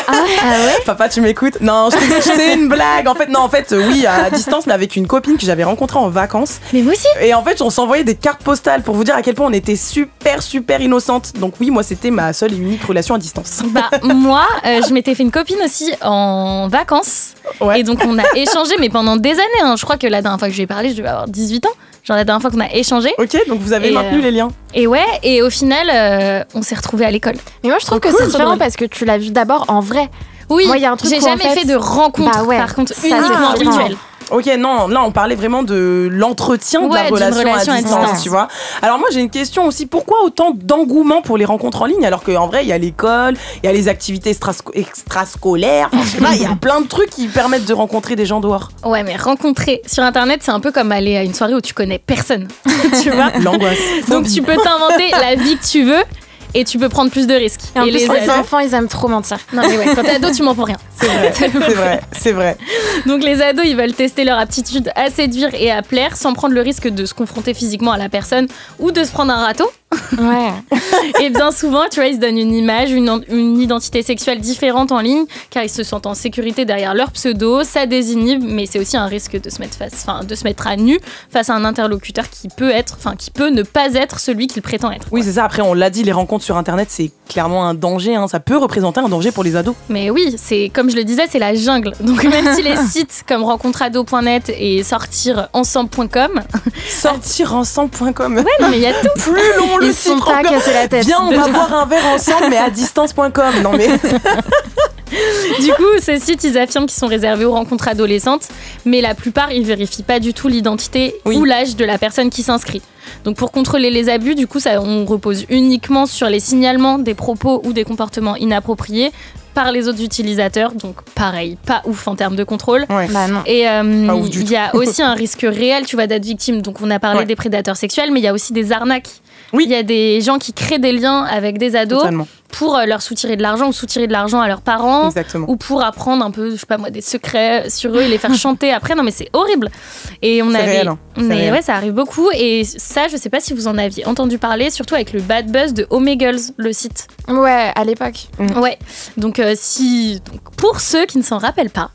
[SPEAKER 10] Ah ouais ?
[SPEAKER 1] Papa, tu m'écoutes ? Non, c'est une blague. En fait, oui, à distance, mais avec une copine que j'avais rencontrée en vacances.
[SPEAKER 10] Mais moi aussi.
[SPEAKER 1] Et en fait, on s'envoyait des cartes postales pour vous dire à quel point on était super innocentes. Donc oui, moi, c'était ma seule et unique relation à distance.
[SPEAKER 10] Moi, je m'étais fait une copine aussi en vacances. Ouais. Et donc, on a échangé, mais pendant des années. Je crois que la dernière fois que je lui ai parlé, je devais avoir 18 ans. Genre la dernière fois qu'on a échangé.
[SPEAKER 1] Ok, donc vous avez maintenu les liens.
[SPEAKER 10] Et ouais, et au final, on s'est retrouvés à l'école.
[SPEAKER 8] Mais moi, je trouve que c'est différent parce que tu l'as vu d'abord en vrai.
[SPEAKER 10] Oui,
[SPEAKER 8] moi, y a un truc
[SPEAKER 10] j'ai jamais fait de rencontre, par contre, uniquement virtuelle.
[SPEAKER 1] Ok, non, là on parlait vraiment de l'entretien de la relation à distance, tu vois. Alors moi j'ai une question aussi, pourquoi autant d'engouement pour les rencontres en ligne alors qu'en vrai il y a l'école, il y a les activités extrascolaires, je sais pas, il y a plein de trucs qui permettent de rencontrer des gens dehors.
[SPEAKER 10] Ouais, mais rencontrer sur internet c'est un peu comme aller à une soirée où tu connais personne, tu vois.
[SPEAKER 1] L'angoisse.
[SPEAKER 10] Donc tu peux t'inventer la vie que tu veux. et tu peux prendre plus de risques.
[SPEAKER 8] Et en plus, les enfants, ils aiment trop mentir.
[SPEAKER 10] Non mais ouais, quand t'es ado, tu mens pour rien.
[SPEAKER 1] C'est vrai.
[SPEAKER 10] Donc les ados, ils veulent tester leur aptitude à séduire et à plaire sans prendre le risque de se confronter physiquement à la personne ou de se prendre un râteau.
[SPEAKER 8] Ouais.
[SPEAKER 10] Et bien souvent, tu vois, ils se donnent une image, une identité sexuelle différente en ligne, car ils se sentent en sécurité derrière leur pseudo. Ça désinhibe, mais c'est aussi un risque de se mettre à nu face à un interlocuteur qui peut ne pas être celui qu'il prétend être.
[SPEAKER 1] Oui, c'est ça. Après, on l'a dit, les rencontres sur Internet, c'est clairement un danger. Ça peut représenter un danger pour les ados.
[SPEAKER 10] Mais oui, c'est comme je le disais, c'est la jungle. Donc même si les sites comme rencontreado.net et sortirensemble.com,
[SPEAKER 1] sortirensemble.com.
[SPEAKER 10] Ouais, non mais il y a tout.
[SPEAKER 1] Plus long le site.
[SPEAKER 8] Casser la tête.
[SPEAKER 1] Viens, on va boire un verre ensemble, mais à distance.com. Non mais.
[SPEAKER 10] Du coup, ces sites, ils affirment qu'ils sont réservés aux rencontres adolescentes, mais la plupart, ils vérifient pas du tout l'identité ou l'âge de la personne qui s'inscrit. Donc pour contrôler les abus, du coup, on repose uniquement sur les signalements des propos ou des comportements inappropriés par les autres utilisateurs, donc pareil, pas ouf en termes de contrôle.
[SPEAKER 1] Ouais.
[SPEAKER 8] Bah non.
[SPEAKER 10] Et il y a aussi un risque réel, tu vois, d'être victime. Donc on a parlé des prédateurs sexuels, mais il y a aussi des arnaques.
[SPEAKER 1] Oui.
[SPEAKER 10] Il y a des gens qui créent des liens avec des ados.
[SPEAKER 1] Totalement.
[SPEAKER 10] Pour leur soutirer de l'argent ou soutirer de l'argent à leurs parents.
[SPEAKER 1] Exactement.
[SPEAKER 10] Ou pour apprendre un peu, je sais pas moi, des secrets sur eux et les faire chanter après. Non mais c'est horrible. Et on avait,
[SPEAKER 1] réel, hein.
[SPEAKER 10] mais ouais, ça arrive beaucoup. Et ça, je sais pas si vous en aviez entendu parler, surtout avec le bad buzz de Omegle, le site.
[SPEAKER 8] Ouais, à l'époque.
[SPEAKER 10] Ouais. Donc pour ceux qui ne s'en rappellent pas,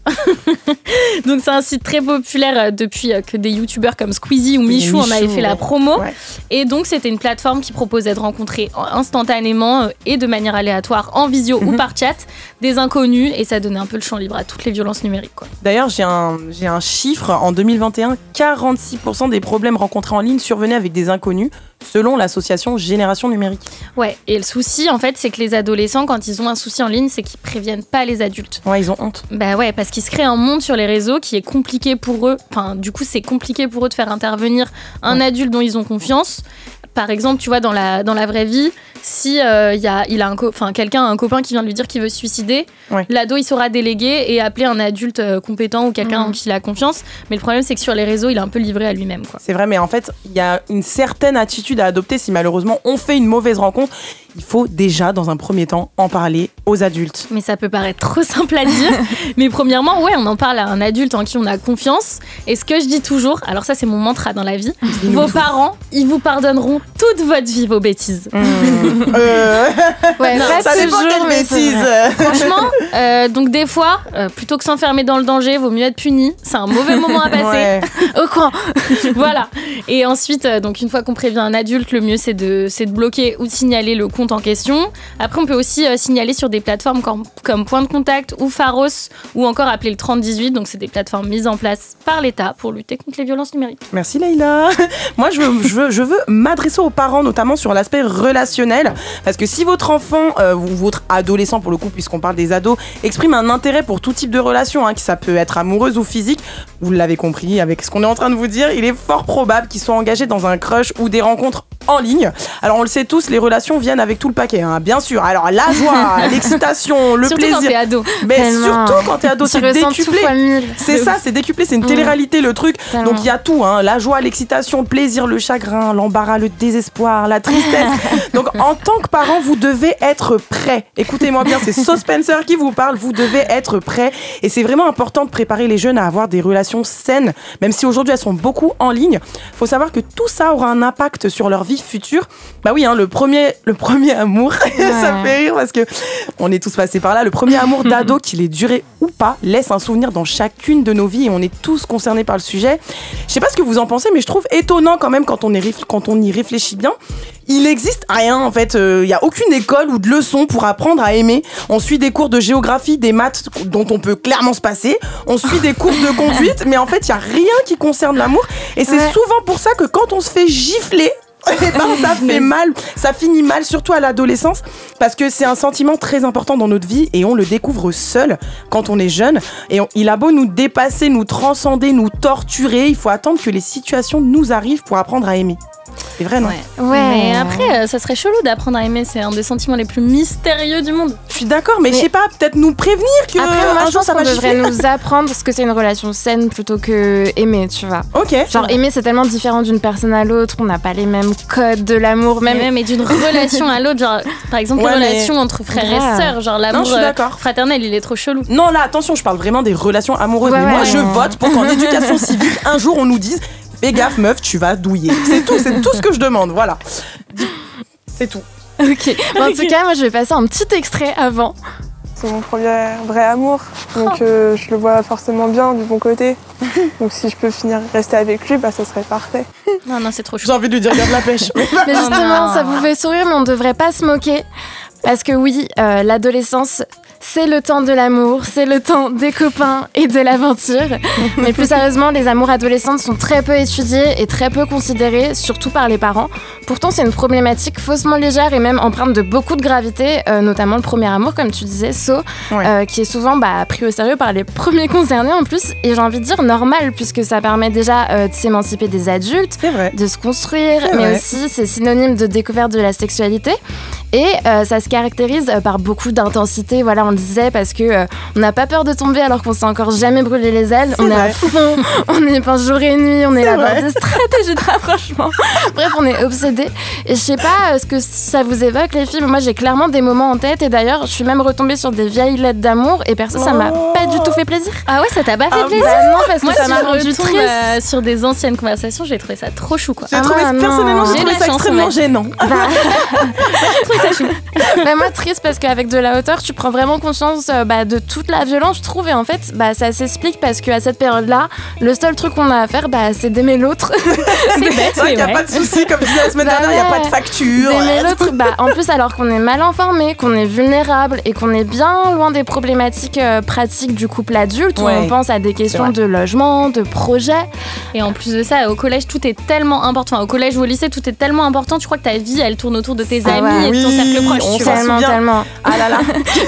[SPEAKER 10] donc c'est un site très populaire depuis que des youtubeurs comme Squeezie ou Michou en avaient fait la promo.
[SPEAKER 1] Ouais.
[SPEAKER 10] Et donc c'était une plateforme qui proposait de rencontrer instantanément et de manière aléatoire en visio ou par chat des inconnus, et ça donnait un peu le champ libre à toutes les violences numériques, quoi.
[SPEAKER 1] D'ailleurs, j'ai un chiffre. En 2021, 46% des problèmes rencontrés en ligne survenaient avec des inconnus, selon l'association Génération Numérique.
[SPEAKER 10] Ouais, et le souci, en fait, c'est que les adolescents, quand ils ont un souci en ligne, c'est qu'ils préviennent pas les adultes.
[SPEAKER 1] Ouais, ils ont honte.
[SPEAKER 10] Bah ouais, parce qu'ils se créent un monde sur les réseaux qui est compliqué pour eux. Enfin, du coup, c'est compliqué pour eux de faire intervenir un adulte dont ils ont confiance. Par exemple, tu vois, dans la vraie vie, si quelqu'un a un copain qui vient de lui dire qu'il veut se suicider, l'ado il saura déléguer et appeler un adulte compétent ou quelqu'un en qui il a confiance. Mais le problème, c'est que sur les réseaux, il est un peu livré à lui-même, quoi.
[SPEAKER 1] C'est vrai, mais en fait, il y a une certaine attitude à adopter si malheureusement on fait une mauvaise rencontre. Il faut déjà, dans un premier temps, en parler aux adultes.
[SPEAKER 10] Mais ça peut paraître trop simple à dire. Mais premièrement, ouais, on en parle à un adulte en qui on a confiance. Et ce que je dis toujours, alors ça c'est mon mantra dans la vie, vos parents, ils vous pardonneront toute votre vie vos bêtises.
[SPEAKER 8] Ouais,
[SPEAKER 1] non, ça dépend quelle bêtise.
[SPEAKER 10] Franchement, donc des fois, plutôt que s'enfermer dans le danger, vaut mieux être puni. C'est un mauvais moment à passer.
[SPEAKER 1] Ouais.
[SPEAKER 10] Au coin. Voilà. Et ensuite, donc une fois qu'on prévient un adulte, le mieux c'est de bloquer ou de signaler le compte en question. Après, on peut aussi signaler sur des plateformes comme Point de Contact ou Pharos, ou encore appeler le 3018. Donc c'est des plateformes mises en place par l'État pour lutter contre les violences numériques.
[SPEAKER 1] Merci Leïla. Moi je veux m'adresser aux parents, notamment sur l'aspect relationnel, parce que si votre enfant ou votre adolescent, pour le coup, puisqu'on parle des ados, exprime un intérêt pour tout type de relation, que ça peut être amoureuse ou physique, vous l'avez compris avec ce qu'on est en train de vous dire, il est fort probable qu'ils soient engagés dans un crush ou des rencontres en ligne. Alors on le sait tous, les relations viennent avec tout le paquet, bien sûr. Alors la joie, l'excitation, le
[SPEAKER 10] surtout
[SPEAKER 1] plaisir.
[SPEAKER 10] Surtout quand t'es ado.
[SPEAKER 1] Mais surtout quand t'es ado, c'est décuplé. C'est ça, c'est décuplé, c'est une télé-réalité le truc.
[SPEAKER 8] Tellement.
[SPEAKER 1] Donc il y a tout, la joie, l'excitation, le plaisir, le chagrin, l'embarras, le désespoir, la tristesse. Donc en tant que parent, vous devez être prêt. Écoutez-moi bien, c'est So Spencer qui vous parle, vous devez être prêt. Et c'est vraiment important de préparer les jeunes à avoir des relations saines, même si aujourd'hui elles sont beaucoup en ligne. Faut savoir que tout ça aura un impact sur leur vie future. Bah oui, le premier amour, ça me fait rire parce que on est tous passés par là. Le premier amour d'ado, qu'il ait duré ou pas, laisse un souvenir dans chacune de nos vies et on est tous concernés par le sujet. Je sais pas ce que vous en pensez, mais je trouve étonnant quand même quand on y réfléchit bien. Il n'existe rien en fait, il n'y a aucune école ou de leçon pour apprendre à aimer. On suit des cours de géographie, des maths dont on peut clairement se passer. On suit des cours de conduite, mais en fait il n'y a rien qui concerne l'amour. Et c'est souvent pour ça que quand on se fait gifler, ça fait mal, ça finit mal, surtout à l'adolescence, parce que c'est un sentiment très important dans notre vie et on le découvre seul quand on est jeune. Et il a beau nous dépasser, nous transcender, nous torturer, il faut attendre que les situations nous arrivent pour apprendre à aimer. C'est vrai, non?
[SPEAKER 10] Ouais. Mais après, ça serait chelou d'apprendre à aimer. C'est un des sentiments les plus mystérieux du monde.
[SPEAKER 1] Je suis d'accord, mais je sais pas, peut-être nous prévenir que
[SPEAKER 8] après, moi,
[SPEAKER 1] un jour ça va
[SPEAKER 8] devrait nous apprendre ce que c'est une relation saine plutôt que aimer, tu vois.
[SPEAKER 1] Ok.
[SPEAKER 8] Genre aimer, c'est tellement différent d'une personne à l'autre. On n'a pas les mêmes codes de l'amour,
[SPEAKER 10] même et d'une relation à l'autre. Genre, par exemple, une relation entre frères et sœurs. Genre l'amour fraternel, il est trop chelou.
[SPEAKER 1] Non, là, attention, je parle vraiment des relations amoureuses. Mais moi, je vote pour qu'en éducation civique, un jour, on nous dise fais gaffe, meuf, tu vas douiller. C'est tout ce que je demande, voilà. C'est tout.
[SPEAKER 8] Ok. Bon, en tout cas, moi, je vais passer un petit extrait avant.
[SPEAKER 15] C'est mon premier vrai amour, donc je le vois forcément bien du bon côté. Donc si je peux rester avec lui, bah ça serait parfait.
[SPEAKER 10] Non, c'est trop chou.
[SPEAKER 1] J'ai envie de lui dire garde la pêche.
[SPEAKER 8] Mais justement, ça vous fait sourire, mais on devrait pas se moquer. Parce que oui, l'adolescence, c'est le temps de l'amour, c'est le temps des copains et de l'aventure. Mais plus sérieusement, les amours adolescentes sont très peu étudiées et très peu considérées, surtout par les parents. Pourtant, c'est une problématique faussement légère et même empreinte de beaucoup de gravité, notamment le premier amour, comme tu disais, qui est souvent pris au sérieux par les premiers concernés en plus. Et j'ai envie de dire normal, puisque ça permet déjà de s'émanciper des adultes, de se construire, mais aussi c'est synonyme de découverte de la sexualité. Et ça se caractérise par beaucoup d'intensité, voilà, on le disait, parce que on n'a pas peur de tomber alors qu'on s'est encore jamais brûlé les ailes. On est à fond, on est pas jour et nuit, on est là dans des stratégies de rapprochement. Bref, on est obsédés. Et je sais pas ce que ça vous évoque, les filles, mais moi j'ai clairement des moments en tête. Et d'ailleurs, je suis même retombée sur des vieilles lettres d'amour et perso, ça m'a pas du tout fait plaisir.
[SPEAKER 10] Ah ouais, ça t'a pas fait plaisir?
[SPEAKER 8] Non, parce que
[SPEAKER 10] moi,
[SPEAKER 8] ça m'a rendu triste.
[SPEAKER 10] Sur des anciennes conversations, j'ai trouvé ça trop chou, quoi.
[SPEAKER 1] Personnellement, j'ai trouvé ça extrêmement gênant.
[SPEAKER 8] Moi triste parce qu'avec de la hauteur tu prends vraiment conscience de toute la violence, je trouve, et en fait ça s'explique parce qu'à cette période là le seul truc qu'on a à faire c'est d'aimer l'autre.
[SPEAKER 1] C'est bête, il n'y a pas de souci, comme je disais la semaine dernière, il n'y a pas de facture.
[SPEAKER 8] D'aimer l'autre, en plus alors qu'on est mal informé, qu'on est vulnérable et qu'on est bien loin des problématiques pratiques du couple adulte, où on pense à des questions de logement, de projet.
[SPEAKER 10] Et en plus de ça, au collège tout est tellement important, au collège ou au lycée tout est tellement important, tu crois que ta vie elle tourne autour de tes amis et de ton cercle proche.
[SPEAKER 8] Tellement. Ah là là.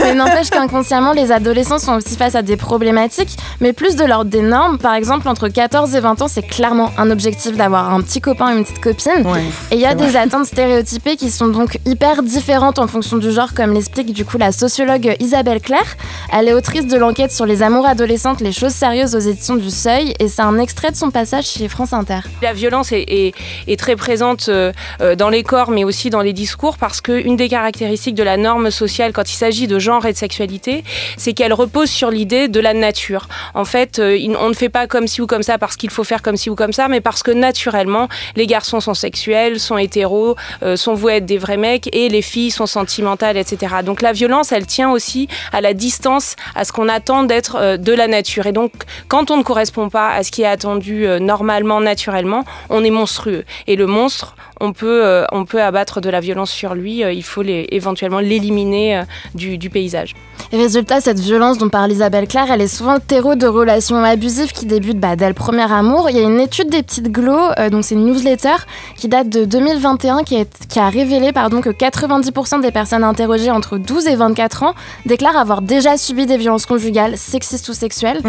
[SPEAKER 8] Mais n'empêche qu'inconsciemment, les adolescents sont aussi face à des problématiques, mais plus de l'ordre des normes. Par exemple, entre 14 et 20 ans, c'est clairement un objectif d'avoir un petit copain, une petite copine. Et il y a des attentes stéréotypées qui sont donc hyper différentes en fonction du genre, comme l'explique du coup la sociologue Isabelle Claire. Elle est autrice de l'enquête sur les amours adolescentes, les choses sérieuses aux éditions du Seuil, et c'est un extrait de son passage chez France Inter.
[SPEAKER 16] La violence est très présente dans les corps, mais aussi dans les discours, parce qu'une des caractéristiques de la norme sociale quand il s'agit de genre et de sexualité, c'est qu'elle repose sur l'idée de la nature. En fait, on ne fait pas comme ci ou comme ça parce qu'il faut faire comme ci ou comme ça, mais parce que naturellement, les garçons sont sexuels, sont hétéros, sont voués être des vrais mecs, et les filles sont sentimentales, etc. Donc la violence, elle tient aussi à la distance, à ce qu'on attend d'être de la nature. Et donc, quand on ne correspond pas à ce qui est attendu normalement, naturellement, on est monstrueux. Et le monstre, on peut abattre de la violence sur lui, il faut éventuellement l'éliminer du paysage.
[SPEAKER 8] Et résultat, cette violence dont parle Isabelle Claire, elle est souvent le terreau de relations abusives qui débutent dès le premier amour. Il y a une étude des Petites Glos, donc c'est une newsletter qui date de 2021 qui a révélé que 90% des personnes interrogées entre 12 et 24 ans déclarent avoir déjà subi des violences conjugales, sexistes ou sexuelles.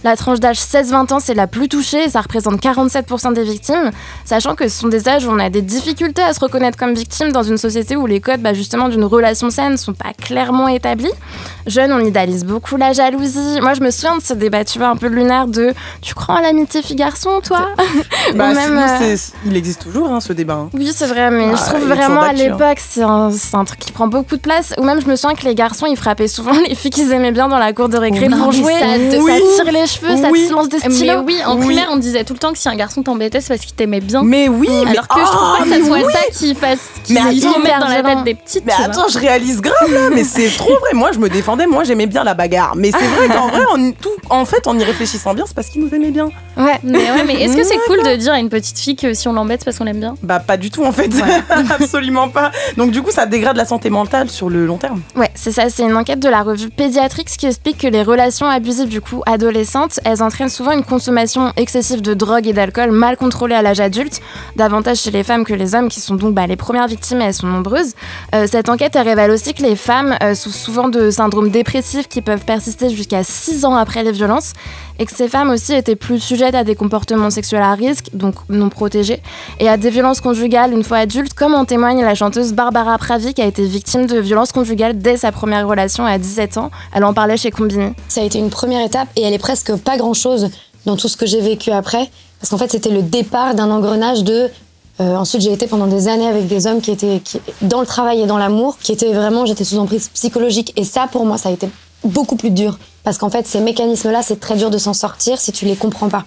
[SPEAKER 8] La tranche d'âge 16-20 ans, c'est la plus touchée, et ça représente 47% des victimes, sachant que ce sont des âges où on a des difficultés à se reconnaître comme victime dans une société où les codes justement d'une relation saine sont pas clairement établis. Jeune, on idéalise beaucoup la jalousie. Moi, je me souviens de ce débat, tu vois, un peu lunaire de « tu crois en l'amitié fille-garçon, toi ?»
[SPEAKER 1] Il existe toujours, ce débat.
[SPEAKER 8] Oui, c'est vrai, mais je trouve vraiment à l'époque, c'est un truc qui prend beaucoup de place. Ou même, je me souviens que les garçons, ils frappaient souvent les filles qu'ils aimaient bien dans la cour de récré pour jouer. Ça tire les cheveux, ça te lance des stylos.
[SPEAKER 10] Mais oui, en primaire, on disait tout le temps que si un garçon t'embêtait, c'est parce qu'il t'aimait bien.
[SPEAKER 1] Mais oui,
[SPEAKER 10] alors que je trouve pas que ça soit ça qui remette dans la tête des petites.
[SPEAKER 1] Mais attends, je réalise grave là, mais c'est trop vrai. Moi, je me défendais, moi, j'aimais bien la bagarre. Mais c'est vrai qu'en vrai, en y réfléchissant bien, c'est parce qu'ils nous aimaient bien.
[SPEAKER 10] Mais est-ce que c'est cool de dire à une petite fille que si on l'embête, c'est parce qu'on l'aime bien?
[SPEAKER 1] Pas du tout en fait, absolument pas. Donc du coup, ça dégrade la santé mentale sur le long terme.
[SPEAKER 8] Ouais, c'est ça, c'est une enquête de la revue Pédiatrix qui explique que les relations abusives adolescentes, elles entraînent souvent une consommation excessive de drogue et d'alcool mal contrôlée à l'âge adulte, davantage chez les femmes que les hommes hommes qui sont donc les premières victimes et elles sont nombreuses. Cette enquête elle révèle aussi que les femmes souffrent souvent de syndromes dépressifs qui peuvent persister jusqu'à 6 ans après les violences et que ces femmes aussi étaient plus sujettes à des comportements sexuels à risque, donc non protégés, et à des violences conjugales une fois adultes, comme en témoigne la chanteuse Barbara Pravi qui a été victime de violences conjugales dès sa première relation à 17 ans. Elle en parlait chez Combini.
[SPEAKER 17] Ça a été une première étape et elle est presque pas grand-chose dans tout ce que j'ai vécu après, parce qu'en fait c'était le départ d'un engrenage de... ensuite j'ai été pendant des années avec des hommes qui étaient dans le travail et dans l'amour, qui étaient vraiment, j'étais sous emprise psychologique, et ça pour moi ça a été beaucoup plus dur, parce qu'en fait ces mécanismes-là c'est très dur de s'en sortir si tu les comprends pas.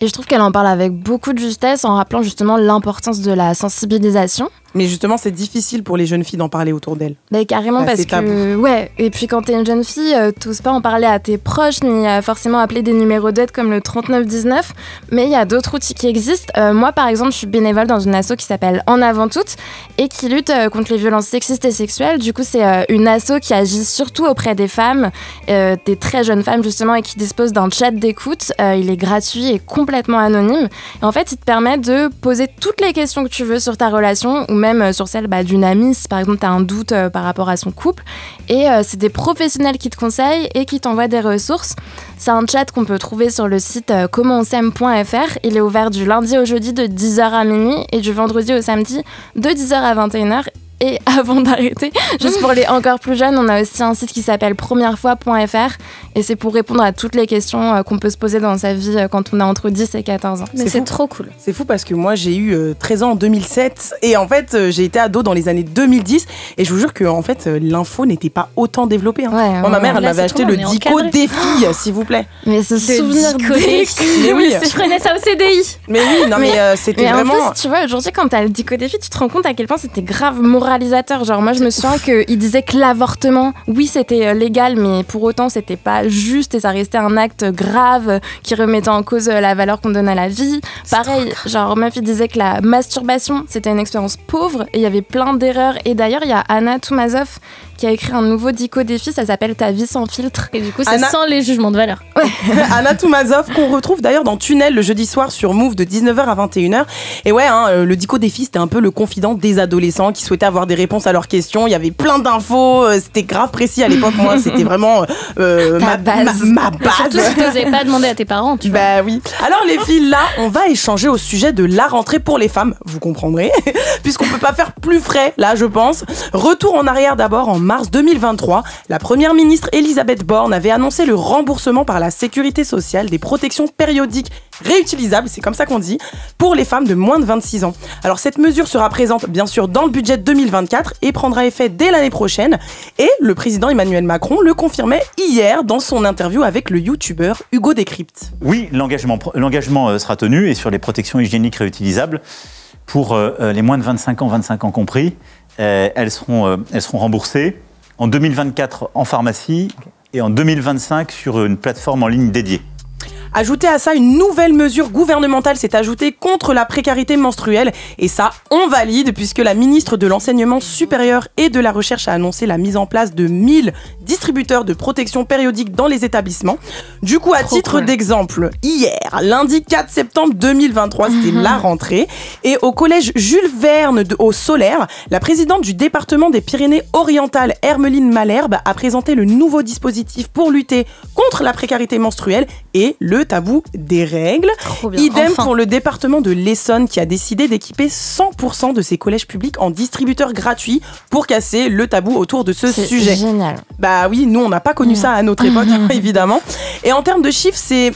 [SPEAKER 8] Et je trouve qu'elle en parle avec beaucoup de justesse en rappelant justement l'importance de la sensibilisation.
[SPEAKER 1] Mais justement, c'est difficile pour les jeunes filles d'en parler autour d'elles.
[SPEAKER 8] Bah, carrément, parce que... Ouais, et puis quand t'es une jeune fille, t'oses pas en parler à tes proches, ni forcément appeler des numéros d'aide comme le 3919. Mais il y a d'autres outils qui existent. Moi, par exemple, je suis bénévole dans une asso qui s'appelle En Avant Toutes et qui lutte contre les violences sexistes et sexuelles. Du coup, c'est une asso qui agit surtout auprès des femmes, des très jeunes femmes justement, et qui dispose d'un chat d'écoute. Il est gratuit et complètement anonyme. Et en fait, il te permet de poser toutes les questions que tu veux sur ta relation, ou même sur celle d'une amie, si par exemple tu as un doute par rapport à son couple. Et c'est des professionnels qui te conseillent et qui t'envoient des ressources. C'est un chat qu'on peut trouver sur le site commentonseme.fr. Il est ouvert du lundi au jeudi de 10h à minuit et du vendredi au samedi de 10h à 21h. Et avant d'arrêter, juste pour les encore plus jeunes, on a aussi un site qui s'appelle premièrefois.fr et c'est pour répondre à toutes les questions qu'on peut se poser dans sa vie quand on a entre 10 et 14 ans.
[SPEAKER 10] Mais c'est trop cool.
[SPEAKER 1] C'est fou parce que moi j'ai eu 13 ans en 2007 et en fait j'ai été ado dans les années 2010 et je vous jure que en fait l'info n'était pas autant développée. Moi, ma mère elle m'avait acheté le Dico Défi, s'il vous plaît.
[SPEAKER 8] Mais ce souvenir Défi.
[SPEAKER 10] Mais oui, je prenais ça au CDI.
[SPEAKER 1] Mais oui, non mais c'était
[SPEAKER 8] mais
[SPEAKER 1] vraiment...
[SPEAKER 8] en plus, tu vois, aujourd'hui quand t'as le Dico Défi, tu te rends compte à quel point c'était grave moralisateur. Genre moi je me souviens qu'il disait que l'avortement, oui c'était légal, mais pour autant c'était pas juste et ça restait un acte grave qui remettait en cause la valeur qu'on donne à la vie. Pareil, genre ma fille disait que la masturbation c'était une expérience pauvre et il y avait plein d'erreurs. Et d'ailleurs il y a Anna Toumazov qui a écrit un nouveau Dico Défi, ça s'appelle Ta vie sans filtre.
[SPEAKER 10] Et du coup, c'est sans les jugements de valeur.
[SPEAKER 8] Ouais.
[SPEAKER 1] Anna Toumazov, qu'on retrouve d'ailleurs dans Tunnel le jeudi soir sur Move de 19h à 21h. Et ouais, le Dico Défi, c'était un peu le confident des adolescents qui souhaitaient avoir des réponses à leurs questions. Il y avait plein d'infos, c'était grave précis à l'époque. Moi, c'était vraiment ma base.
[SPEAKER 10] Surtout si t'osais pas demander à tes parents, tu vois.
[SPEAKER 1] Bah oui. Alors les filles, là, on va échanger au sujet de la rentrée pour les femmes, vous comprendrez, puisqu'on peut pas faire plus frais, là, je pense. Retour en arrière d'abord, en mars 2023, la première ministre Elisabeth Borne avait annoncé le remboursement par la sécurité sociale des protections périodiques réutilisables, c'est comme ça qu'on dit, pour les femmes de moins de 26 ans. Alors cette mesure sera présente bien sûr dans le budget 2024 et prendra effet dès l'année prochaine. Et le président Emmanuel Macron le confirmait hier dans son interview avec le youtubeur Hugo Décrypte.
[SPEAKER 18] Oui, l'engagement sera tenu et sur les protections hygiéniques réutilisables pour les moins de 25 ans compris, elles seront remboursées en 2024 en pharmacie et en 2025 sur une plateforme en ligne dédiée.
[SPEAKER 1] Ajoutez à ça une nouvelle mesure gouvernementale s'est ajoutée contre la précarité menstruelle. Et ça, on valide puisque la ministre de l'Enseignement supérieur et de la Recherche a annoncé la mise en place de 1000 distributeurs de protection périodique dans les établissements. Du coup, à titre d'exemple, hier, lundi 4 septembre 2023, c'était la rentrée. Et au collège Jules Verne au Solaire, la présidente du département des Pyrénées-Orientales, Hermeline Malherbe, a présenté le nouveau dispositif pour lutter contre la précarité menstruelle et le tabou des règles. Idem pour le département de l'Essonne qui a décidé d'équiper 100% de ses collèges publics en distributeurs gratuits pour casser le tabou autour de ce sujet.
[SPEAKER 8] C'est génial.
[SPEAKER 1] Bah oui, nous on n'a pas connu ça à notre époque, évidemment. Et en termes de chiffres, c'est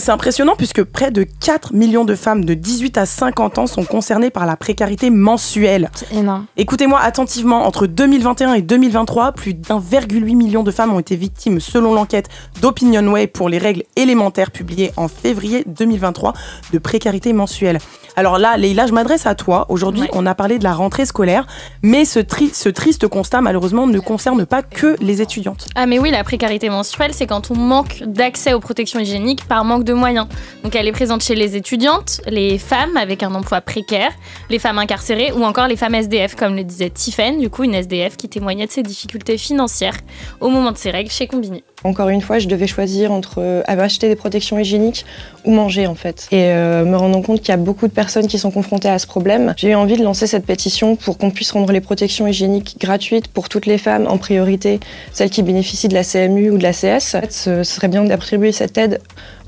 [SPEAKER 1] impressionnant puisque près de 4 millions de femmes de 18 à 50 ans sont concernées par la précarité mensuelle.
[SPEAKER 8] C'est énorme.
[SPEAKER 1] Écoutez-moi attentivement, entre 2021 et 2023, plus d'1,8 million de femmes ont été victimes selon l'enquête d'Opinionway pour les règles élémentaires publiée en février 2023 de précarité mensuelle. Alors là, Leïla, je m'adresse à toi. Aujourd'hui, on a parlé de la rentrée scolaire, mais ce triste constat, malheureusement, ne concerne pas que les étudiantes.
[SPEAKER 10] Ah mais oui, la précarité menstruelle, c'est quand on manque d'accès aux protections hygiéniques par manque de moyens. Donc elle est présente chez les étudiantes, les femmes avec un emploi précaire, les femmes incarcérées ou encore les femmes SDF, comme le disait Tiffaine, du coup une SDF qui témoignait de ses difficultés financières au moment de ses règles chez Combini.
[SPEAKER 19] Encore une fois, je devais choisir entre acheter des protections hygiéniques ou manger en fait. Et me rendant compte qu'il y a beaucoup de personnes qui sont confrontées à ce problème, j'ai eu envie de lancer cette pétition pour qu'on puisse rendre les protections hygiéniques gratuites pour toutes les femmes, en priorité celles qui bénéficient de la CMU ou de la CS. En fait, ce serait bien d'attribuer cette aide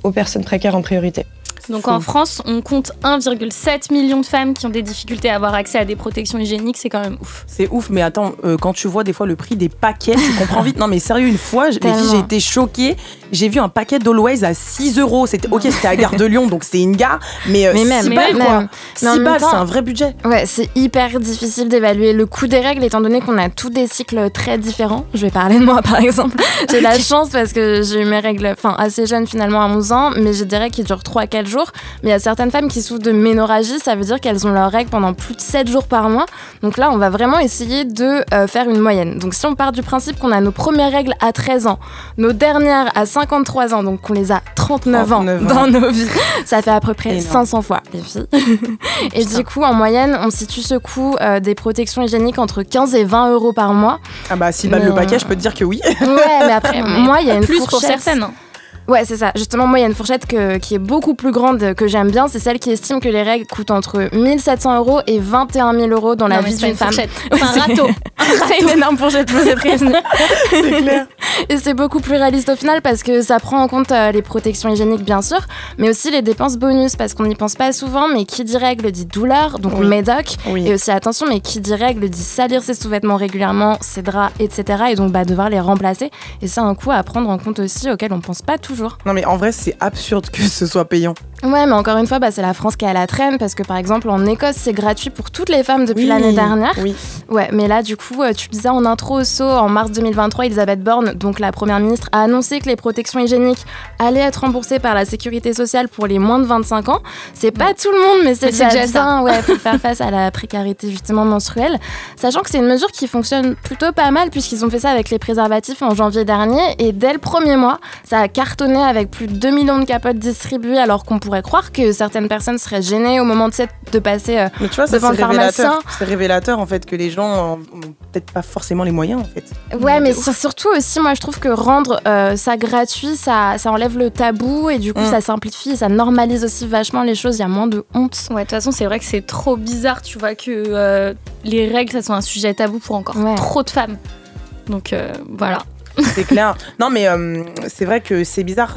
[SPEAKER 19] aux personnes précaires en priorité.
[SPEAKER 10] Donc en France, on compte 1,7 million de femmes qui ont des difficultés à avoir accès à des protections hygiéniques, c'est quand même ouf.
[SPEAKER 1] C'est ouf, mais attends, quand tu vois des fois le prix des paquets, tu comprends vite. Non mais sérieux, une fois, les filles, j'ai été choquée. J'ai vu un paquet d'Always à 6 €. C'était à Gare de Lyon, donc c'est une gare, mais 6 balles quoi. 6 balles, c'est un vrai budget.
[SPEAKER 8] Ouais, c'est hyper difficile d'évaluer le coût des règles, étant donné qu'on a tous des cycles très différents. Je vais parler de moi par exemple. J'ai la chance parce que j'ai eu mes règles assez jeune finalement à 11 ans, mais j'ai des règles qui durent 3-4 jours. Mais il y a certaines femmes qui souffrent de ménorragie, ça veut dire qu'elles ont leurs règles pendant plus de 7 jours par mois. Donc là, on va vraiment essayer de faire une moyenne. Donc si on part du principe qu'on a nos premières règles à 13 ans, nos dernières à 53 ans, donc qu'on les a 39 ans dans nos vies, ça fait à peu près 500 fois, les filles. Et du coup, en moyenne, on situe ce coût des protections hygiéniques entre 15 et 20 € par mois.
[SPEAKER 1] Ah bah 6 balles le paquet, je peux te dire que oui.
[SPEAKER 8] Ouais, mais après, moi, il y a une
[SPEAKER 10] plus
[SPEAKER 8] fourchette.
[SPEAKER 10] Pour certaines.
[SPEAKER 8] Ouais, c'est ça. Justement, moi, il y a une fourchette qui est beaucoup plus grande, que j'aime bien. C'est celle qui estime que les règles coûtent entre 1 700 € et 21 000 € dans la vie d'une femme.
[SPEAKER 10] C'est un râteau.
[SPEAKER 8] C'est une énorme fourchette, je vous ai prévenu.
[SPEAKER 1] C'est clair.
[SPEAKER 8] Et c'est beaucoup plus réaliste au final parce que ça prend en compte les protections hygiéniques, bien sûr, mais aussi les dépenses bonus, parce qu'on n'y pense pas souvent, mais qui dit règle dit douleur, donc médoc. Oui. Et aussi, attention, mais qui dit règle dit salir ses sous-vêtements régulièrement, ses draps, etc. Et donc, devoir les remplacer. Et c'est un coût à prendre en compte aussi, auquel on pense pas toujours.
[SPEAKER 1] Non mais en vrai c'est absurde que ce soit payant.
[SPEAKER 8] Ouais, mais encore une fois, c'est la France qui est à la traîne parce que par exemple en Écosse c'est gratuit pour toutes les femmes depuis l'année dernière.
[SPEAKER 1] Oui.
[SPEAKER 8] Ouais, mais là du coup, tu disais en intro en mars 2023, Elisabeth Borne, donc la première ministre, a annoncé que les protections hygiéniques allaient être remboursées par la sécurité sociale pour les moins de 25 ans. C'est pas tout le monde, mais c'est déjà bien, pour faire face à la précarité justement menstruelle. Sachant que c'est une mesure qui fonctionne plutôt pas mal puisqu'ils ont fait ça avec les préservatifs en janvier dernier et dès le premier mois, ça a cartonné avec plus de 2 millions de capotes distribuées alors qu'on pourrait croire que certaines personnes seraient gênées au moment de passer
[SPEAKER 1] mais tu vois,
[SPEAKER 8] devant le pharmacien.
[SPEAKER 1] C'est révélateur en fait que les gens ont peut-être pas forcément les moyens en fait.
[SPEAKER 8] Ouais, mais surtout aussi, moi je trouve que rendre ça gratuit, ça enlève le tabou et du coup ça simplifie, ça normalise aussi vachement les choses, il y a moins de honte.
[SPEAKER 10] Ouais, de toute façon c'est vrai que c'est trop bizarre, tu vois, que les règles ça soit un sujet tabou pour encore trop de femmes. Donc voilà.
[SPEAKER 1] C'est clair. Non mais c'est vrai que c'est bizarre.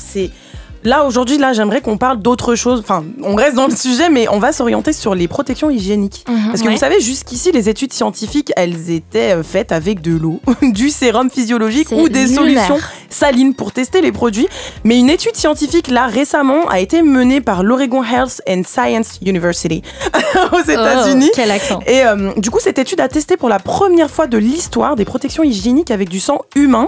[SPEAKER 1] Là aujourd'hui, j'aimerais qu'on parle d'autre chose. Enfin, on reste dans le sujet, mais on va s'orienter sur les protections hygiéniques. Parce que vous savez, jusqu'ici, les études scientifiques, elles étaient faites avec de l'eau, du sérum physiologique ou des solutions salines pour tester les produits. Mais une étude scientifique, là, récemment, a été menée par l'Oregon Health and Science University aux États-Unis.
[SPEAKER 10] Quel accent.
[SPEAKER 1] Et du coup, cette étude a testé pour la première fois de l'histoire des protections hygiéniques avec du sang humain.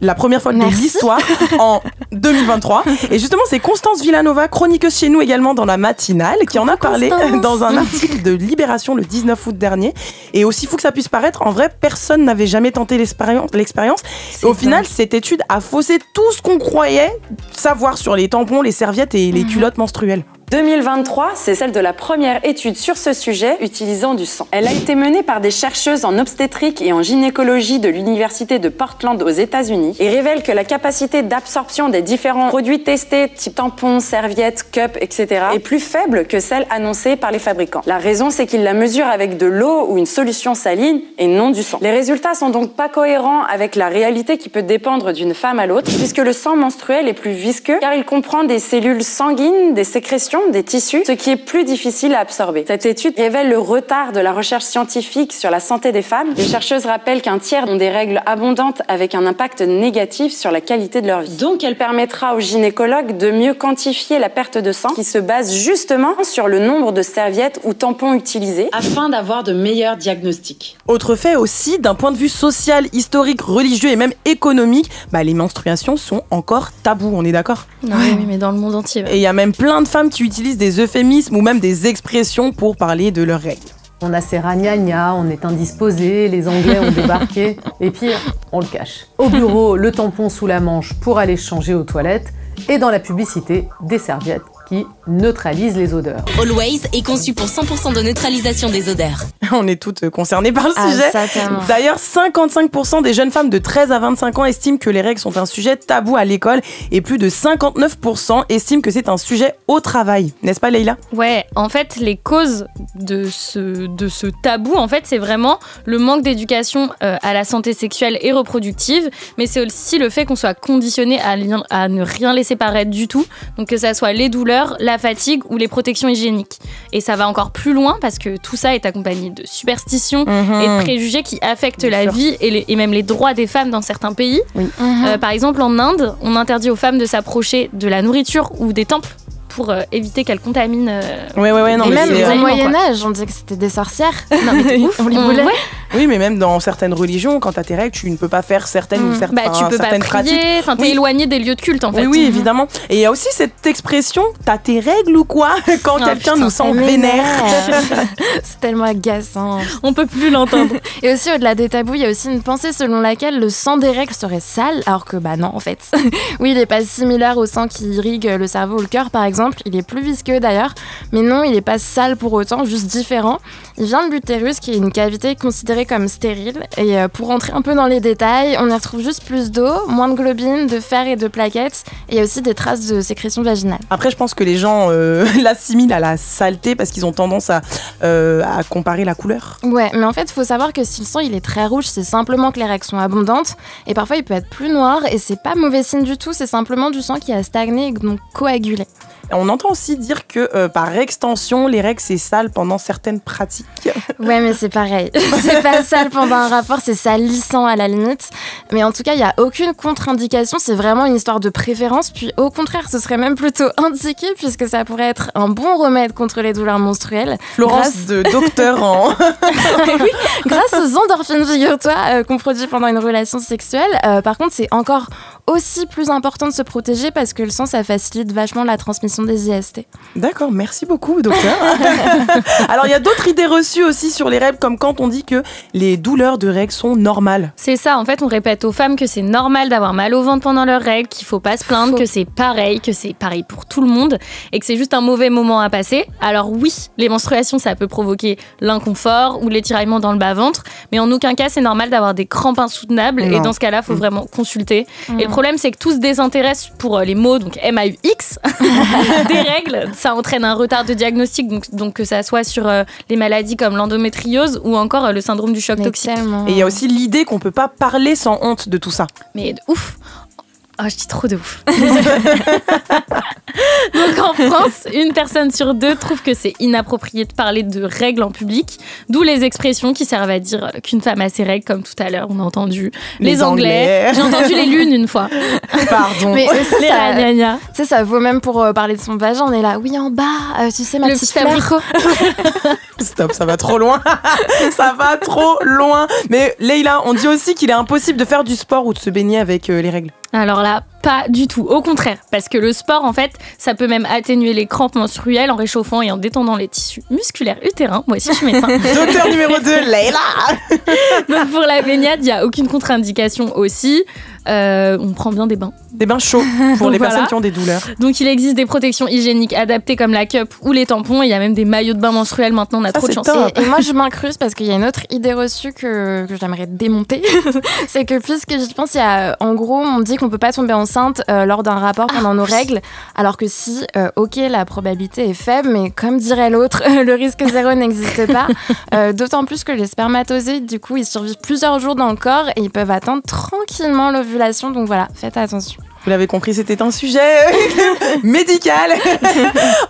[SPEAKER 1] La première fois de l'histoire en 2023. Et justement, c'est Constance Villanova, chroniqueuse chez nous également dans la matinale, qui en a parlé dans un article de Libération le 19 août dernier. Et aussi fou que ça puisse paraître, en vrai, personne n'avait jamais tenté l'expérience. Et au final, cette étude a faussé tout ce qu'on croyait savoir sur les tampons, les serviettes et les culottes menstruelles.
[SPEAKER 20] 2023, c'est celle de la première étude sur ce sujet utilisant du sang. Elle a été menée par des chercheuses en obstétrique et en gynécologie de l'université de Portland aux États-Unis et révèle que la capacité d'absorption des différents produits testés, type tampons, serviettes, cups, etc., est plus faible que celle annoncée par les fabricants. La raison, c'est qu'ils la mesurent avec de l'eau ou une solution saline et non du sang. Les résultats sont donc pas cohérents avec la réalité qui peut dépendre d'une femme à l'autre, puisque le sang menstruel est plus visqueux car il comprend des cellules sanguines, des sécrétions, des tissus, ce qui est plus difficile à absorber. Cette étude révèle le retard de la recherche scientifique sur la santé des femmes. Les chercheuses rappellent qu'un tiers ont des règles abondantes avec un impact négatif sur la qualité de leur vie. Donc elle permettra aux gynécologues de mieux quantifier la perte de sang qui se base justement sur le nombre de serviettes ou tampons utilisés afin d'avoir de meilleurs diagnostics.
[SPEAKER 1] Autre fait aussi, d'un point de vue social, historique, religieux et même économique, les menstruations sont encore tabous, on est d'accord ?
[SPEAKER 10] Oui, mais dans le monde entier.
[SPEAKER 1] Et il y a même plein de femmes qui utilisent des euphémismes ou même des expressions pour parler de leurs règles.
[SPEAKER 21] On a ces ragnagnas, on est indisposés, les Anglais ont débarqué, et pire, on le cache. Au bureau, le tampon sous la manche pour aller se changer aux toilettes, et dans la publicité, des serviettes qui neutralise les odeurs.
[SPEAKER 4] Always est conçu pour 100% de neutralisation des odeurs.
[SPEAKER 1] On est toutes concernées par le sujet. D'ailleurs, 55% des jeunes femmes de 13 à 25 ans estiment que les règles sont un sujet tabou à l'école et plus de 59% estiment que c'est un sujet au travail. N'est-ce pas, Leïla ?
[SPEAKER 10] Ouais, en fait, les causes de ce tabou, en fait, c'est vraiment le manque d'éducation à la santé sexuelle et reproductive, mais c'est aussi le fait qu'on soit conditionné à ne rien laisser paraître du tout, donc que ça soit les douleurs, la fatigue ou les protections hygiéniques. Et ça va encore plus loin parce que tout ça est accompagné de superstitions et de préjugés qui affectent la vie et même les droits des femmes dans certains pays. Par exemple, en Inde, on interdit aux femmes de s'approcher de la nourriture ou des temples pour éviter qu'elles contaminent.
[SPEAKER 1] Non,
[SPEAKER 8] et
[SPEAKER 1] mais
[SPEAKER 8] même au Moyen-Âge, on disait que c'était des sorcières. Non, mais t'es ouf, on les boulait.
[SPEAKER 1] Oui, mais même dans certaines religions, quand t'as tes règles, tu ne peux pas faire certaines ou certaines pratiques.
[SPEAKER 10] Tu peux pas prier, enfin, t'es éloigné des lieux de culte, en fait.
[SPEAKER 1] Oui, évidemment. Et il y a aussi cette expression, t'as tes règles ou quoi, quand quelqu'un nous sent vénère.
[SPEAKER 8] C'est tellement agaçant.
[SPEAKER 10] On peut plus l'entendre.
[SPEAKER 8] Et aussi, au-delà des tabous, il y a aussi une pensée selon laquelle le sang des règles serait sale, alors que non, en fait. Oui, il n'est pas similaire au sang qui irrigue le cerveau ou le cœur, par exemple. Il est plus visqueux d'ailleurs, mais non, il n'est pas sale pour autant, juste différent. Il vient de l'utérus, qui est une cavité considérée comme stérile. Et pour rentrer un peu dans les détails, on y retrouve juste plus d'eau, moins de globines, de fer et de plaquettes. Et il y a aussi des traces de sécrétion vaginale.
[SPEAKER 1] Après, je pense que les gens l'assimilent à la saleté parce qu'ils ont tendance à comparer la couleur.
[SPEAKER 8] Ouais, mais en fait, il faut savoir que si le sang il est très rouge, c'est simplement que les règles sont abondantes. Et parfois, il peut être plus noir et c'est pas mauvais signe du tout. C'est simplement du sang qui a stagné et donc coagulé.
[SPEAKER 1] On entend aussi dire que par extension, les règles c'est sale pendant certaines pratiques.
[SPEAKER 8] Ouais, mais c'est pareil. C'est pas sale pendant un rapport, c'est salissant à la limite. Mais en tout cas, il n'y a aucune contre-indication, c'est vraiment une histoire de préférence. Puis au contraire, ce serait même plutôt indiqué puisque ça pourrait être un bon remède contre les douleurs menstruelles.
[SPEAKER 1] Florence de docteur en...
[SPEAKER 8] Oui, grâce aux endorphines, figure-toi, qu'on produit pendant une relation sexuelle. Par contre, c'est encore aussi plus important de se protéger parce que le sang, ça facilite vachement la transmission des IST.
[SPEAKER 1] D'accord, merci beaucoup, docteur. Alors, il y a d'autres idées reçues aussi sur les règles, comme quand on dit que les douleurs de règles sont normales.
[SPEAKER 10] C'est ça, en fait, on répète aux femmes que c'est normal d'avoir mal au ventre pendant leurs règles, qu'il faut pas se plaindre, que c'est pareil pour tout le monde, et que c'est juste un mauvais moment à passer. Alors oui, les menstruations, ça peut provoquer l'inconfort ou les tiraillements dans le bas-ventre, mais en aucun cas, c'est normal d'avoir des crampes insoutenables, et dans ce cas-là, il faut vraiment consulter. Et le problème, c'est que tout se désintéresse pour les mots, donc MAUX, des règles. Ça entraîne un retard de diagnostic, donc que ça soit sur les maladies comme l'endométriose ou encore le syndrome du choc toxique.
[SPEAKER 1] Et il y a aussi l'idée qu'on peut pas parler sans honte de tout ça.
[SPEAKER 10] Mais de ouf. Oh, je dis trop de ouf. Donc en France, une personne sur deux trouve que c'est inapproprié de parler de règles en public, d'où les expressions qui servent à dire qu'une femme a ses règles, comme tout à l'heure, on a entendu les Anglais. J'ai entendu les lunes une fois.
[SPEAKER 1] Pardon.
[SPEAKER 8] Mais aussi,
[SPEAKER 10] les ragnagnas.
[SPEAKER 8] Tu sais, ça vaut même pour parler de son vagin. On est là, oui, en bas, tu sais, ma
[SPEAKER 10] le
[SPEAKER 8] petite
[SPEAKER 10] petit abricot.
[SPEAKER 1] Stop, ça va trop loin. Ça va trop loin. Mais Leïla, on dit aussi qu'il est impossible de faire du sport ou de se baigner avec les règles.
[SPEAKER 10] Alors là, pas du tout. Au contraire, parce que le sport, en fait, ça peut même atténuer les crampes menstruelles en réchauffant et en détendant les tissus musculaires utérins. Moi aussi, je suis médecin.
[SPEAKER 1] Docteur numéro 2, Leïla.
[SPEAKER 10] Donc pour la baignade, il n'y a aucune contre-indication aussi. On prend bien des bains.
[SPEAKER 1] Des bains chauds pour les personnes qui ont des douleurs.
[SPEAKER 10] Donc il existe des protections hygiéniques adaptées comme la cup ou les tampons. Il y a même des maillots de bain menstruels maintenant, on a trop de chance.
[SPEAKER 8] Et moi je m'incruse parce qu'il y a une autre idée reçue que j'aimerais démonter. C'est que puisque je pense, en gros on dit qu'on peut pas tomber enceinte lors d'un rapport pendant nos règles. Alors que si, ok, la probabilité est faible, mais comme dirait l'autre, le risque zéro n'existe pas. D'autant plus que les spermatozoïdes, du coup, ils survivent plusieurs jours dans le corps et ils peuvent atteindre tranquillement l'ovulation. Donc voilà, faites attention.
[SPEAKER 1] Vous l'avez compris, c'était un sujet médical.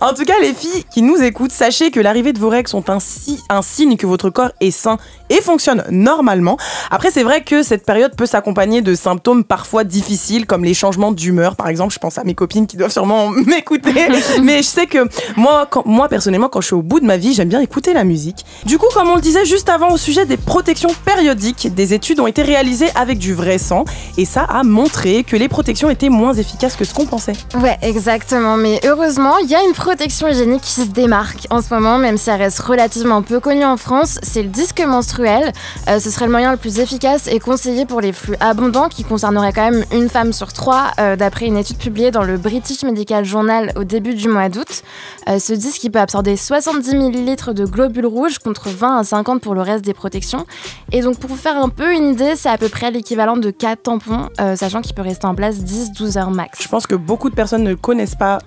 [SPEAKER 1] En tout cas, les filles qui nous écoutent, sachez que l'arrivée de vos règles sont un signe que votre corps est sain et fonctionne normalement. Après, c'est vrai que cette période peut s'accompagner de symptômes parfois difficiles, comme les changements d'humeur, par exemple. Je pense à mes copines qui doivent sûrement m'écouter. Mais je sais que moi, personnellement, quand je suis au bout de ma vie, j'aime bien écouter la musique. Du coup, comme on le disait juste avant au sujet des protections périodiques, des études ont été réalisées avec du vrai sang. Et ça a montré que les protections étaient été moins efficaces que ce qu'on pensait.
[SPEAKER 8] Ouais, exactement. Mais heureusement, il y a une protection hygiénique qui se démarque en ce moment, même si elle reste relativement peu connue en France. C'est le disque menstruel. Ce serait le moyen le plus efficace et conseillé pour les flux abondants qui concernerait quand même une femme sur 3, d'après une étude publiée dans le British Medical Journal au début du mois d'août. Ce disque, il peut absorber 70 ml de globules rouges contre 20 à 50 pour le reste des protections. Et donc, pour vous faire un peu une idée, c'est à peu près l'équivalent de 4 tampons, sachant qu'il peut rester en place 10-12 heures max.
[SPEAKER 1] Je pense que beaucoup de personnes ne connaissent pas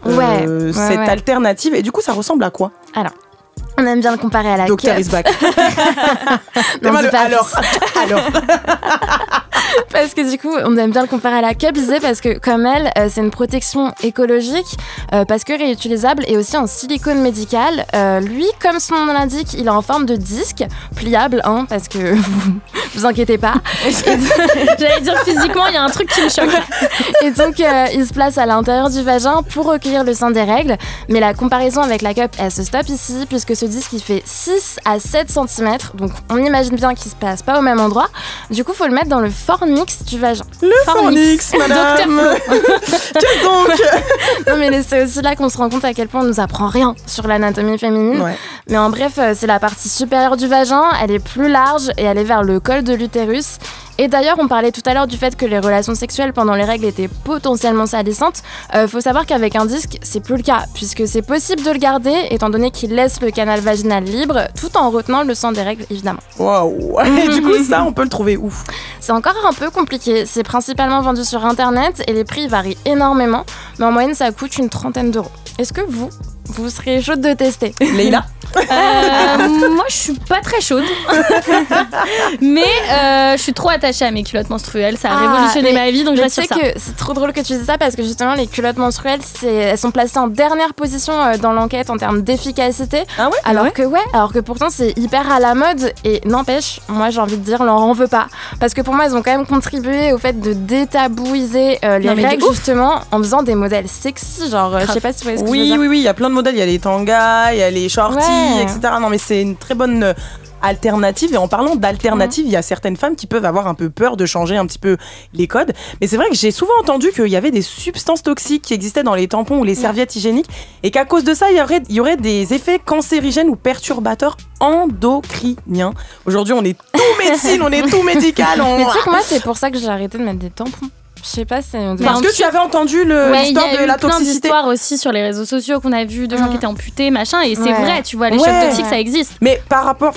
[SPEAKER 1] cette alternative. Et du coup, ça ressemble à quoi?
[SPEAKER 8] Alors, on aime bien le comparer à la
[SPEAKER 1] Docteur is back. Alors.
[SPEAKER 8] Parce que du coup, on aime bien le comparer à la cup, parce que comme elle, c'est une protection écologique, parce que réutilisable et aussi en silicone médical. Lui, comme son nom l'indique, il est en forme de disque, pliable, hein, parce que vous inquiétez pas.
[SPEAKER 10] J'allais dire physiquement, il y a un truc qui me choque.
[SPEAKER 8] Et donc, il se place à l'intérieur du vagin pour recueillir le sang des règles. Mais la comparaison avec la cup, elle se stoppe ici, puisque ce disque, il fait 6 à 7 cm. Donc, on imagine bien qu'il se passe pas au même endroit. Du coup, il faut le mettre dans le fornix du vagin.
[SPEAKER 1] Le fornix, madame. Qu'est-ce donc?
[SPEAKER 8] Non, mais c'est aussi là qu'on se rend compte à quel point on nous apprend rien sur l'anatomie féminine. Ouais. Mais en bref, c'est la partie supérieure du vagin. Elle est plus large et elle est vers le col de l'utérus. Et d'ailleurs, on parlait tout à l'heure du fait que les relations sexuelles pendant les règles étaient potentiellement salissantes. Faut savoir qu'avec un disque, c'est plus le cas, puisque c'est possible de le garder, étant donné qu'il laisse le canal vaginal libre, tout en retenant le sang des règles, évidemment.
[SPEAKER 1] Waouh. Et du coup, ça, on peut le trouver où?
[SPEAKER 8] C'est encore un peu compliqué. C'est principalement vendu sur Internet et les prix varient énormément, mais en moyenne, ça coûte une 30aine d'euros. Est-ce que vous serez chaude de tester?
[SPEAKER 1] Leïla?
[SPEAKER 10] Moi, je suis pas très chaude. Mais je suis trop attachée à mes culottes menstruelles. Ça a révolutionné ma vie, donc je reste sur ça.
[SPEAKER 8] Que c'est trop drôle que tu dises ça parce que justement, les culottes menstruelles, elles sont placées en dernière position dans l'enquête en termes d'efficacité.
[SPEAKER 1] Ah ouais?
[SPEAKER 8] Alors que pourtant, c'est hyper à la mode. Et n'empêche, moi, j'ai envie de dire, on leur en veut pas. Parce que pour moi, elles ont quand même contribué au fait de détabouiser les règles, justement, en faisant des modèles sexy. Genre, je sais pas si vous voyez ce que je veux dire.
[SPEAKER 1] Oui, il y a plein de modèles. Il y a les tangas, il y a les shorties, etc. Non, mais c'est une très bonne alternative. Et en parlant d'alternative, il y a certaines femmes qui peuvent avoir un peu peur de changer un petit peu les codes. Mais c'est vrai que j'ai souvent entendu qu'il y avait des substances toxiques qui existaient dans les tampons ou les serviettes hygiéniques et qu'à cause de ça, il y aurait des effets cancérigènes ou perturbateurs endocriniens. Aujourd'hui, on est tout médecine, on est tout médical.
[SPEAKER 8] Mais tu sais que moi, c'est pour ça que j'ai arrêté de mettre des tampons. Je sais pas, c'est...
[SPEAKER 1] Parce que tu avais entendu l'histoire de la toxicité.
[SPEAKER 10] Il y a eu plein d'histoires aussi sur les réseaux sociaux qu'on a vu de gens qui étaient amputés, machin, et c'est vrai, tu vois, les chocs toxiques, ça existe.
[SPEAKER 1] Mais par rapport...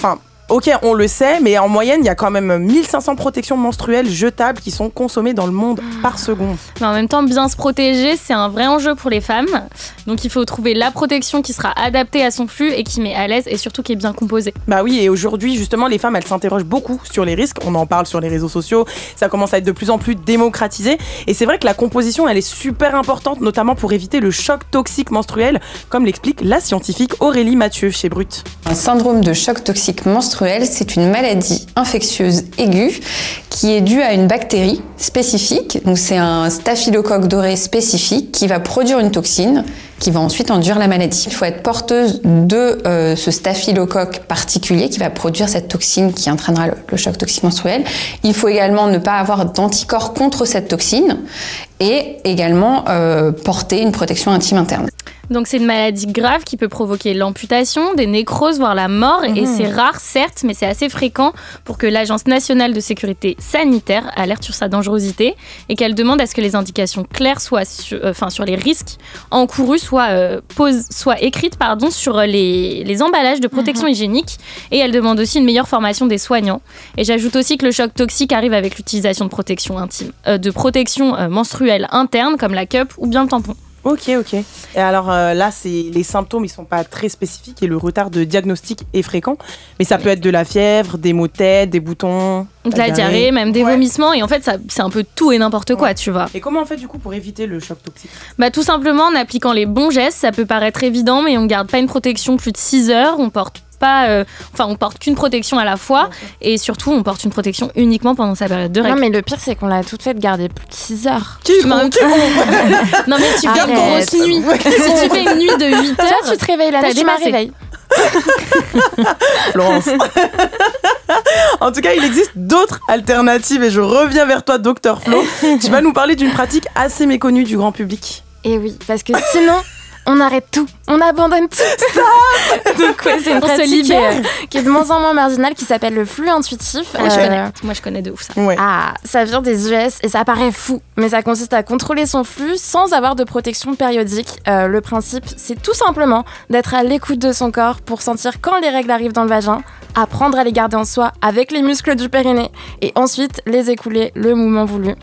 [SPEAKER 1] Ok, on le sait, mais en moyenne, il y a quand même 1500 protections menstruelles jetables qui sont consommées dans le monde par seconde.
[SPEAKER 10] Mais en même temps, bien se protéger, c'est un vrai enjeu pour les femmes. Donc il faut trouver la protection qui sera adaptée à son flux et qui met à l'aise et surtout qui est bien composée.
[SPEAKER 1] Bah oui, et aujourd'hui, justement, les femmes, elles s'interrogent beaucoup sur les risques. On en parle sur les réseaux sociaux. Ça commence à être de plus en plus démocratisé. Et c'est vrai que la composition, elle est super importante, notamment pour éviter le choc toxique menstruel, comme l'explique la scientifique Aurélie Mathieu chez Brut.
[SPEAKER 3] Un syndrome de choc toxique menstruel, c'est une maladie infectieuse aiguë qui est due à une bactérie spécifique. Donc c'est un staphylocoque doré spécifique qui va produire une toxine qui va ensuite induire la maladie. Il faut être porteuse de ce staphylocoque particulier qui va produire cette toxine qui entraînera le choc toxique menstruel. Il faut également ne pas avoir d'anticorps contre cette toxine et également porter une protection intime interne.
[SPEAKER 10] Donc c'est une maladie grave qui peut provoquer l'amputation, des nécroses, voire la mort. Et c'est rare, certes, mais c'est assez fréquent pour que l'Agence nationale de sécurité sanitaire alerte sur sa dangerosité et qu'elle demande à ce que les indications claires soient sur les risques encourus soient écrites sur les emballages de protection hygiénique. Et elle demande aussi une meilleure formation des soignants. Et j'ajoute aussi que le choc toxique arrive avec l'utilisation de protection intime, de protection menstruelle interne comme la cup ou bien le tampon.
[SPEAKER 1] Ok. Et alors là, les symptômes, ils sont pas très spécifiques et le retard de diagnostic est fréquent. Mais ça peut être de la fièvre, des maux de tête, des boutons,
[SPEAKER 10] de la diarrhée, même des vomissements. Et en fait, c'est un peu tout et n'importe quoi, tu vois.
[SPEAKER 1] Et comment on fait du coup pour éviter le choc toxique?
[SPEAKER 10] Bah tout simplement en appliquant les bons gestes. Ça peut paraître évident, mais on garde pas une protection plus de 6 heures. On porte qu'une protection à la fois et surtout on porte une protection uniquement pendant sa période de règles.
[SPEAKER 8] Non mais le pire c'est qu'on l'a toute faite garder plus de 6 heures.
[SPEAKER 10] Non mais tu fais une grosse nuit. Si tu fais une nuit de 8 heures,
[SPEAKER 8] tu te réveilles la nuit, je me réveille.
[SPEAKER 1] Florence. En tout cas, il existe d'autres alternatives et je reviens vers toi, Dr Flo. Tu vas nous parler d'une pratique assez méconnue du grand public.
[SPEAKER 8] Et oui, parce que sinon, on arrête tout, on abandonne tout. Stop. Donc ouais, c'est une pratique qui est de moins en moins marginale, qui s'appelle le flux intuitif.
[SPEAKER 10] Moi, je connais de ouf ça.
[SPEAKER 8] Ouais. Ah, ça vient des US et ça paraît fou, mais ça consiste à contrôler son flux sans avoir de protection périodique. Le principe, c'est tout simplement d'être à l'écoute de son corps pour sentir quand les règles arrivent dans le vagin, apprendre à les garder en soi avec les muscles du périnée et ensuite les écouler le mouvement voulu.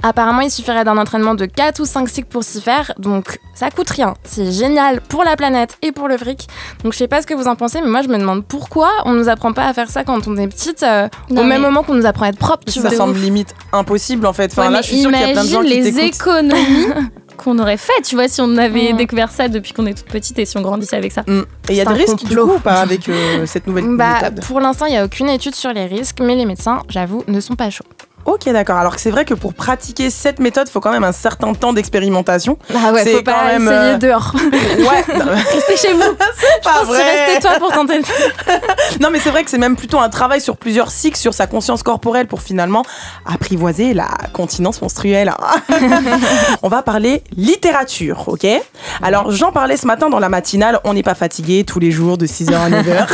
[SPEAKER 8] Apparemment, il suffirait d'un entraînement de 4 ou 5 cycles pour s'y faire, donc ça coûte rien. C'est génial pour la planète et pour le fric. Donc je sais pas ce que vous en pensez, mais moi je me demande pourquoi on nous apprend pas à faire ça quand on est petite, au même moment qu'on nous apprend à être propre.
[SPEAKER 1] Ça semble limite impossible en fait. Enfin, là, je suis sûre qu'il y a plein de gens qui t'écoutent.
[SPEAKER 10] Les économies qu'on aurait fait, tu vois, si on avait découvert ça depuis qu'on est toute petite et si on grandissait avec ça.
[SPEAKER 1] Et il y a des risques du coup ou pas avec cette nouvelle méthode?
[SPEAKER 8] Pour l'instant, il n'y a aucune étude sur les risques, mais les médecins, j'avoue, ne sont pas chauds.
[SPEAKER 1] Ok, d'accord. Alors que c'est vrai que pour pratiquer cette méthode, il faut quand même un certain temps d'expérimentation.
[SPEAKER 8] Ah ouais, faut pas essayer dehors.
[SPEAKER 1] Ouais.
[SPEAKER 10] Restez chez vous.
[SPEAKER 1] C'est pas vrai.
[SPEAKER 10] Restez toi pour tenter.
[SPEAKER 1] Non, mais c'est vrai que c'est même plutôt un travail sur plusieurs cycles, sur sa conscience corporelle pour finalement apprivoiser la continence menstruelle. On va parler littérature, ok? Alors, j'en parlais ce matin dans la matinale. On n'est pas fatigué tous les jours de 6h à 9h.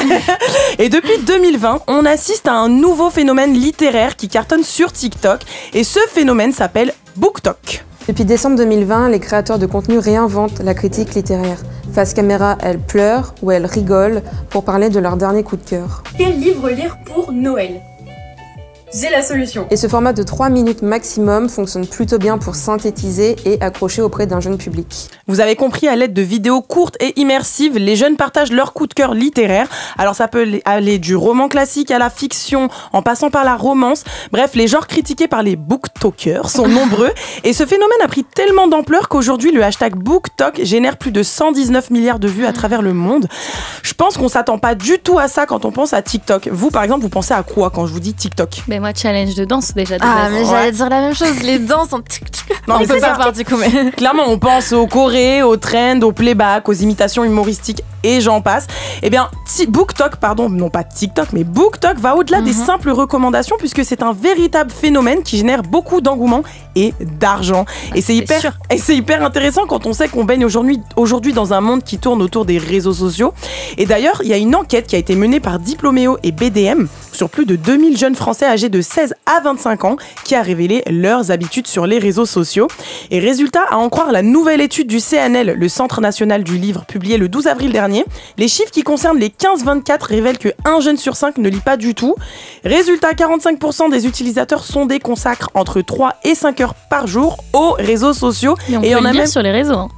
[SPEAKER 1] Et depuis 2020, on assiste à un nouveau phénomène littéraire qui cartonne sur TikTok et ce phénomène s'appelle BookTok.
[SPEAKER 6] Depuis décembre 2020, les créateurs de contenu réinventent la critique littéraire. Face caméra, elles pleurent ou elles rigolent pour parler de leur dernier coup de cœur.
[SPEAKER 22] Quel livre lire pour Noël ? J'ai la solution.
[SPEAKER 6] Et ce format de 3 minutes maximum fonctionne plutôt bien pour synthétiser et accrocher auprès d'un jeune public.
[SPEAKER 1] Vous avez compris, à l'aide de vidéos courtes et immersives, les jeunes partagent leur coup de cœur littéraire. Alors ça peut aller du roman classique à la fiction, en passant par la romance. Bref, les genres critiqués par les booktokers sont nombreux. Et ce phénomène a pris tellement d'ampleur qu'aujourd'hui, le hashtag BookTok génère plus de 119 milliards de vues à travers le monde. Je pense qu'on s'attend pas du tout à ça quand on pense à TikTok. Vous, par exemple, vous pensez à quoi quand je vous dis TikTok ?
[SPEAKER 10] Moi, challenge de danse déjà.
[SPEAKER 8] Mais j'allais dire la même chose, les danses en
[SPEAKER 1] non, mais c'est pas part du coup, mais clairement, on pense aux chorés, aux trends, aux playbacks, aux imitations humoristiques et j'en passe. Eh bien, BookTok, pardon, non pas TikTok, mais BookTok va au-delà des simples recommandations puisque c'est un véritable phénomène qui génère beaucoup d'engouement et d'argent. Et c'est hyper intéressant quand on sait qu'on baigne aujourd'hui dans un monde qui tourne autour des réseaux sociaux. Et d'ailleurs, il y a une enquête qui a été menée par Diploméo et BDM sur plus de 2000 jeunes Français âgés de 16 à 25 ans qui a révélé leurs habitudes sur les réseaux sociaux. Et résultat, à en croire la nouvelle étude du CNL, le Centre National du Livre, publiée le 12 avril dernier, les chiffres qui concernent les 15-24 révèlent que 1 jeune sur 5 ne lit pas du tout. Résultat, 45% des utilisateurs sondés consacrent entre 3 et 5 heures par jour aux réseaux sociaux.
[SPEAKER 10] Et on a même sur les réseaux.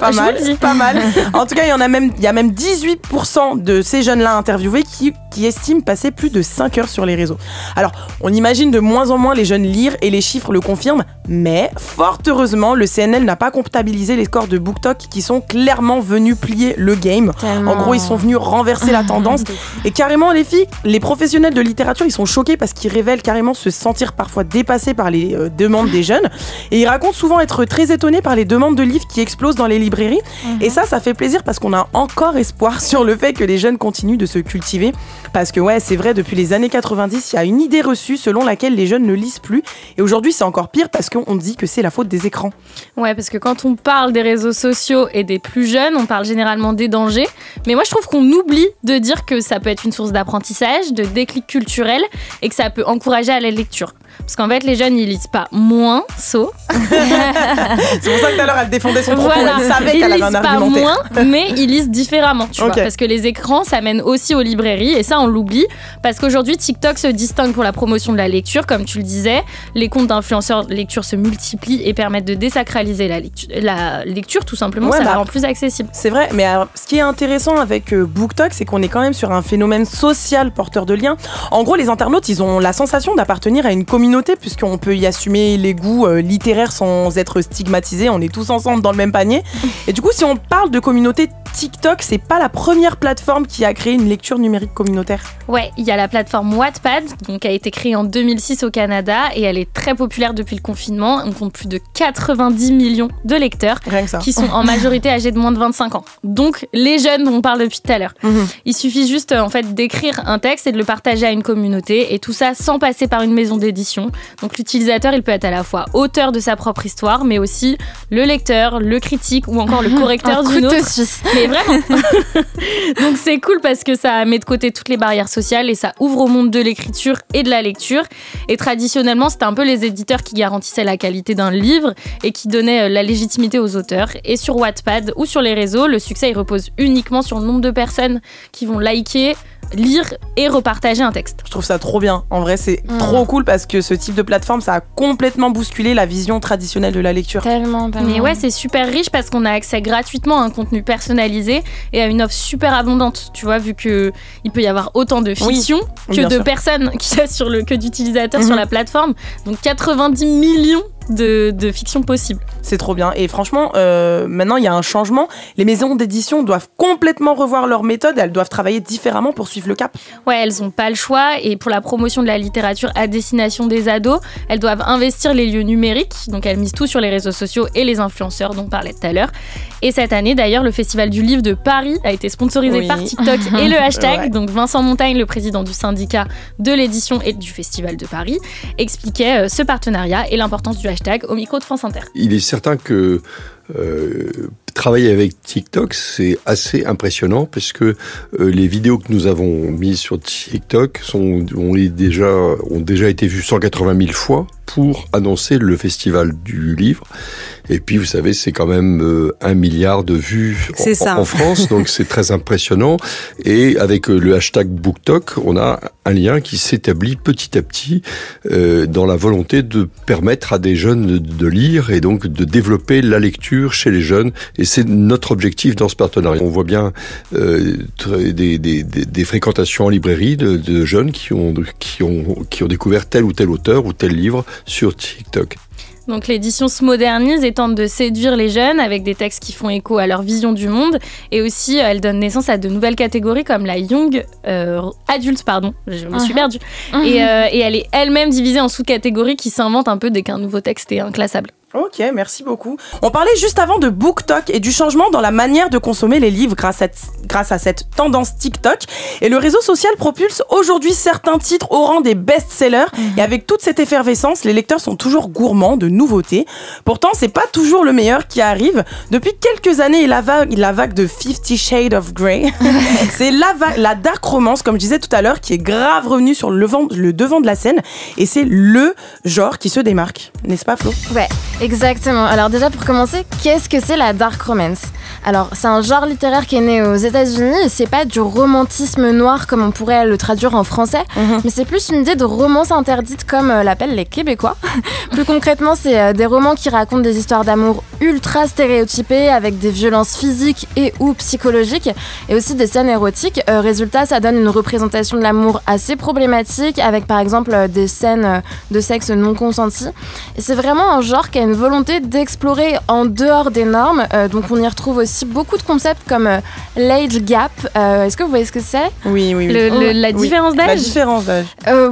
[SPEAKER 1] Pas mal. En tout cas, il y a même 18% de ces jeunes-là interviewés qui estiment passer plus de 5 heures sur les réseaux. Alors, on imagine de moins en moins les jeunes lire et les chiffres le confirment, mais fort heureusement, le CNL n'a pas comptabilisé les scores de BookTok qui sont clairement venus plier le game. En gros, ils sont venus renverser la tendance. Et carrément, les filles, les professionnels de littérature, ils sont choqués parce qu'ils révèlent carrément se sentir parfois dépassés par les demandes des jeunes. Et ils racontent souvent être très étonnés par les demandes de livres qui explosent dans les librairies. Et ça fait plaisir parce qu'on a encore espoir sur le fait que les jeunes continuent de se cultiver. Parce que ouais, c'est vrai, depuis les années 90, il y a une idée reçue selon laquelle les jeunes ne lisent plus. Et aujourd'hui, c'est encore pire parce qu'on dit que c'est la faute des écrans.
[SPEAKER 10] Ouais, parce que quand on parle des réseaux sociaux et des plus jeunes, on parle généralement des dangers. Mais moi, je trouve qu'on oublie de dire que ça peut être une source d'apprentissage, de déclic culturel et que ça peut encourager à la lecture. Parce qu'en fait, les jeunes, ils lisent pas moins, c'est pour
[SPEAKER 1] ça que tout à l'heure, elle défendait son propos.
[SPEAKER 10] Voilà.
[SPEAKER 1] Elle savait qu'elle avait un argumentaire.
[SPEAKER 10] Ils lisent pas moins, mais ils lisent différemment, tu vois. Parce que les écrans, ça mène aussi aux librairies. Et ça, on l'oublie. Parce qu'aujourd'hui, TikTok se distingue pour la promotion de la lecture, comme tu le disais. Les comptes d'influenceurs de lecture se multiplient et permettent de désacraliser la lecture, tout simplement. Ça la rend plus accessible.
[SPEAKER 1] C'est vrai, mais alors, ce qui est intéressant avec BookTok, c'est qu'on est quand même sur un phénomène social porteur de liens. En gros, les internautes, ils ont la sensation d'appartenir à une communauté communauté, puisqu'on peut y assumer les goûts littéraires sans être stigmatisé. On est tous ensemble dans le même panier. Et du coup, si on parle de communauté, TikTok, c'est pas la première plateforme qui a créé une lecture numérique communautaire.
[SPEAKER 10] Ouais, il y a la plateforme Wattpad, donc qui a été créée en 2006 au Canada et elle est très populaire depuis le confinement. On compte plus de 90 millions de lecteurs qui sont en majorité âgés de moins de 25 ans. Donc les jeunes dont on parle depuis tout à l'heure. Il suffit juste en fait d'écrire un texte et de le partager à une communauté et tout ça sans passer par une maison d'édition. Donc l'utilisateur, il peut être à la fois auteur de sa propre histoire, mais aussi le lecteur, le critique ou encore le correcteur d'une autre. Mais vraiment. Donc c'est cool parce que ça met de côté toutes les barrières sociales et ça ouvre au monde de l'écriture et de la lecture. Et traditionnellement, c'était un peu les éditeurs qui garantissaient la qualité d'un livre et qui donnaient la légitimité aux auteurs. Et sur Wattpad ou sur les réseaux, le succès il repose uniquement sur le nombre de personnes qui vont liker, lire et repartager un texte.
[SPEAKER 1] Je trouve ça trop bien. En vrai, c'est trop cool parce que ce type de plateforme, ça a complètement bousculé la vision traditionnelle de la lecture.
[SPEAKER 8] Tellement.
[SPEAKER 10] Mais ouais, c'est super riche parce qu'on a accès gratuitement à un contenu personnalisé et à une offre super abondante. Tu vois, vu qu'il peut y avoir autant de fiction que de personnes qu'il y a que d'utilisateurs sur la plateforme. Donc 90 millions de fiction possible.
[SPEAKER 1] C'est trop bien. Et franchement, maintenant, il y a un changement. Les maisons d'édition doivent complètement revoir leur méthode. Elles doivent travailler différemment pour suivre le cap.
[SPEAKER 10] Ouais, elles n'ont pas le choix. Et pour la promotion de la littérature à destination des ados, elles doivent investir les lieux numériques. Donc, elles misent tout sur les réseaux sociaux et les influenceurs dont on parlait tout à l'heure. Et cette année, d'ailleurs, le Festival du Livre de Paris a été sponsorisé par TikTok et le hashtag. Donc, Vincent Montagne, le président du syndicat de l'édition et du Festival de Paris, expliquait ce partenariat et l'importance du hashtag au micro de France Inter.
[SPEAKER 2] Il est certain que travailler avec TikTok, c'est assez impressionnant parce que les vidéos que nous avons mises sur TikTok ont déjà été vues 180 000 fois pour annoncer le Festival du Livre. Et puis, vous savez, c'est quand même 1 milliard de vues en France, donc c'est très impressionnant. Et avec le hashtag BookTok, on a un lien qui s'établit petit à petit dans la volonté de permettre à des jeunes de lire et donc de développer la lecture chez les jeunes. Et c'est notre objectif dans ce partenariat. On voit bien des fréquentations en librairie de jeunes qui ont découvert tel ou tel auteur ou tel livre sur TikTok.
[SPEAKER 10] Donc l'édition se modernise et tente de séduire les jeunes avec des textes qui font écho à leur vision du monde. Et aussi, elle donne naissance à de nouvelles catégories comme la Young Adult, je me suis perdue. Et elle est elle-même divisée en sous-catégories qui s'inventent un peu dès qu'un nouveau texte est inclassable.
[SPEAKER 1] Ok, merci beaucoup. On parlait juste avant de BookTok et du changement dans la manière de consommer les livres grâce à cette tendance TikTok. Et le réseau social propulse aujourd'hui certains titres au rang des best-sellers. Et avec toute cette effervescence, les lecteurs sont toujours gourmands de nouveautés. Pourtant, c'est pas toujours le meilleur qui arrive. Depuis quelques années, la vague de 50 Shades of Grey, c'est la dark romance, comme je disais tout à l'heure, qui est grave revenue sur le devant de la scène. Et c'est le genre qui se démarque. N'est-ce pas, Flo ?
[SPEAKER 8] Ouais. Exactement. Alors déjà pour commencer, qu'est-ce que c'est la dark romance ? Alors c'est un genre littéraire qui est né aux États-Unis et c'est pas du romantisme noir comme on pourrait le traduire en français, mais c'est plus une idée de romance interdite comme l'appellent les Québécois. Plus concrètement, c'est des romans qui racontent des histoires d'amour ultra stéréotypées avec des violences physiques et ou psychologiques et aussi des scènes érotiques. Résultat, ça donne une représentation de l'amour assez problématique avec par exemple des scènes de sexe non consenti. Et c'est vraiment un genre qui a une volonté d'explorer en dehors des normes. Donc on y retrouve aussi beaucoup de concepts comme l'age gap. Est-ce que vous voyez ce que c'est ?
[SPEAKER 1] Oui.
[SPEAKER 10] La différence d'âge ?
[SPEAKER 1] La différence d'âge.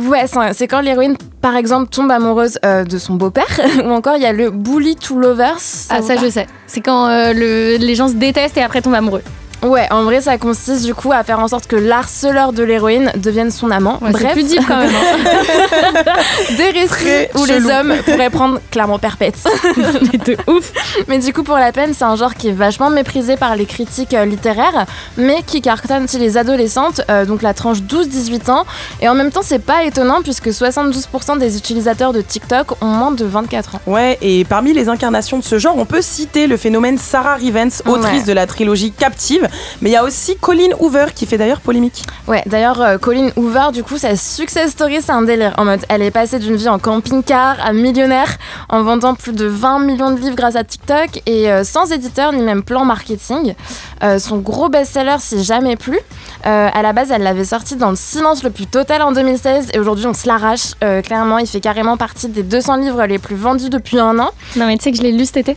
[SPEAKER 8] Ouais, c'est quand l'héroïne, par exemple, tombe amoureuse de son beau-père. Ou encore, il y a le bully to lovers.
[SPEAKER 10] Ça je sais. C'est quand les gens se détestent et après tombent amoureux.
[SPEAKER 8] Ouais, en vrai, ça consiste du coup à faire en sorte que l'harceleur de l'héroïne devienne son amant.
[SPEAKER 10] Ouais,
[SPEAKER 8] bref,
[SPEAKER 10] c'est plus deep quand même.
[SPEAKER 8] Des récits où les hommes pourraient prendre clairement perpète.
[SPEAKER 10] Mais de ouf.
[SPEAKER 8] Mais du coup, pour la peine, c'est un genre qui est vachement méprisé par les critiques littéraires, mais qui cartonne chez les adolescentes, donc la tranche 12-18 ans. Et en même temps, c'est pas étonnant puisque 72% des utilisateurs de TikTok ont moins de 24 ans.
[SPEAKER 1] Ouais, et parmi les incarnations de ce genre, on peut citer le phénomène Sarah Rivens, autrice de la trilogie Captive. Mais il y a aussi Colleen Hoover qui fait d'ailleurs polémique.
[SPEAKER 8] Ouais, d'ailleurs, Colleen Hoover, du coup, sa success story, c'est un délire. En mode, elle est passée d'une vie en camping-car à millionnaire en vendant plus de 20 millions de livres grâce à TikTok et sans éditeur ni même plan marketing. Son gros best-seller, c'est Jamais plus. À la base, elle l'avait sorti dans le silence le plus total en 2016 et aujourd'hui, on se l'arrache. Clairement, il fait carrément partie des 200 livres les plus vendus depuis un an.
[SPEAKER 10] Non, mais tu sais que je l'ai lu cet été.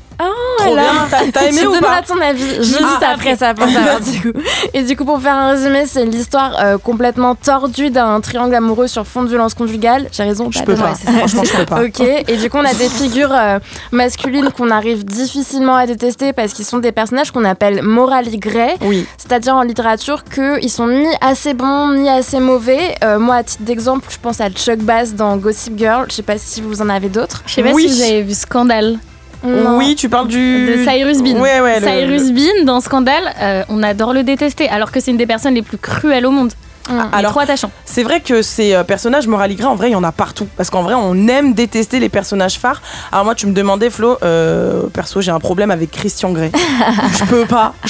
[SPEAKER 1] Trop bien. T'as aimé ou pas?
[SPEAKER 8] Ton avis. Je dis ça après ça pour savoir du coup. Et du coup, pour faire un résumé, c'est l'histoire complètement tordue d'un triangle amoureux sur fond de violence conjugale. J'ai raison?
[SPEAKER 1] Je peux pas. Franchement, je peux pas.
[SPEAKER 8] Ok. Et du coup, on a des figures masculines qu'on arrive difficilement à détester parce qu'ils sont des personnages qu'on appelle morally grey.
[SPEAKER 1] Oui.
[SPEAKER 8] C'est-à-dire en littérature qu'ils sont ni assez bons ni assez mauvais. Moi, à titre d'exemple, je pense à Chuck Bass dans Gossip Girl. Je sais pas si vous en avez d'autres.
[SPEAKER 10] Je sais pas si vous avez vu Scandale.
[SPEAKER 8] Non.
[SPEAKER 1] Oui, tu parles
[SPEAKER 10] de Cyrus Bean.
[SPEAKER 1] Ouais,
[SPEAKER 10] Cyrus Bean dans Scandale, on adore le détester alors que c'est une des personnes les plus cruelles au monde. Alors, trop attachant.
[SPEAKER 1] C'est vrai que ces personnages morally grey, en vrai, il y en a partout. Parce qu'en vrai, on aime détester les personnages phares. Alors moi, tu me demandais, Flo, perso, j'ai un problème avec Christian Grey. Je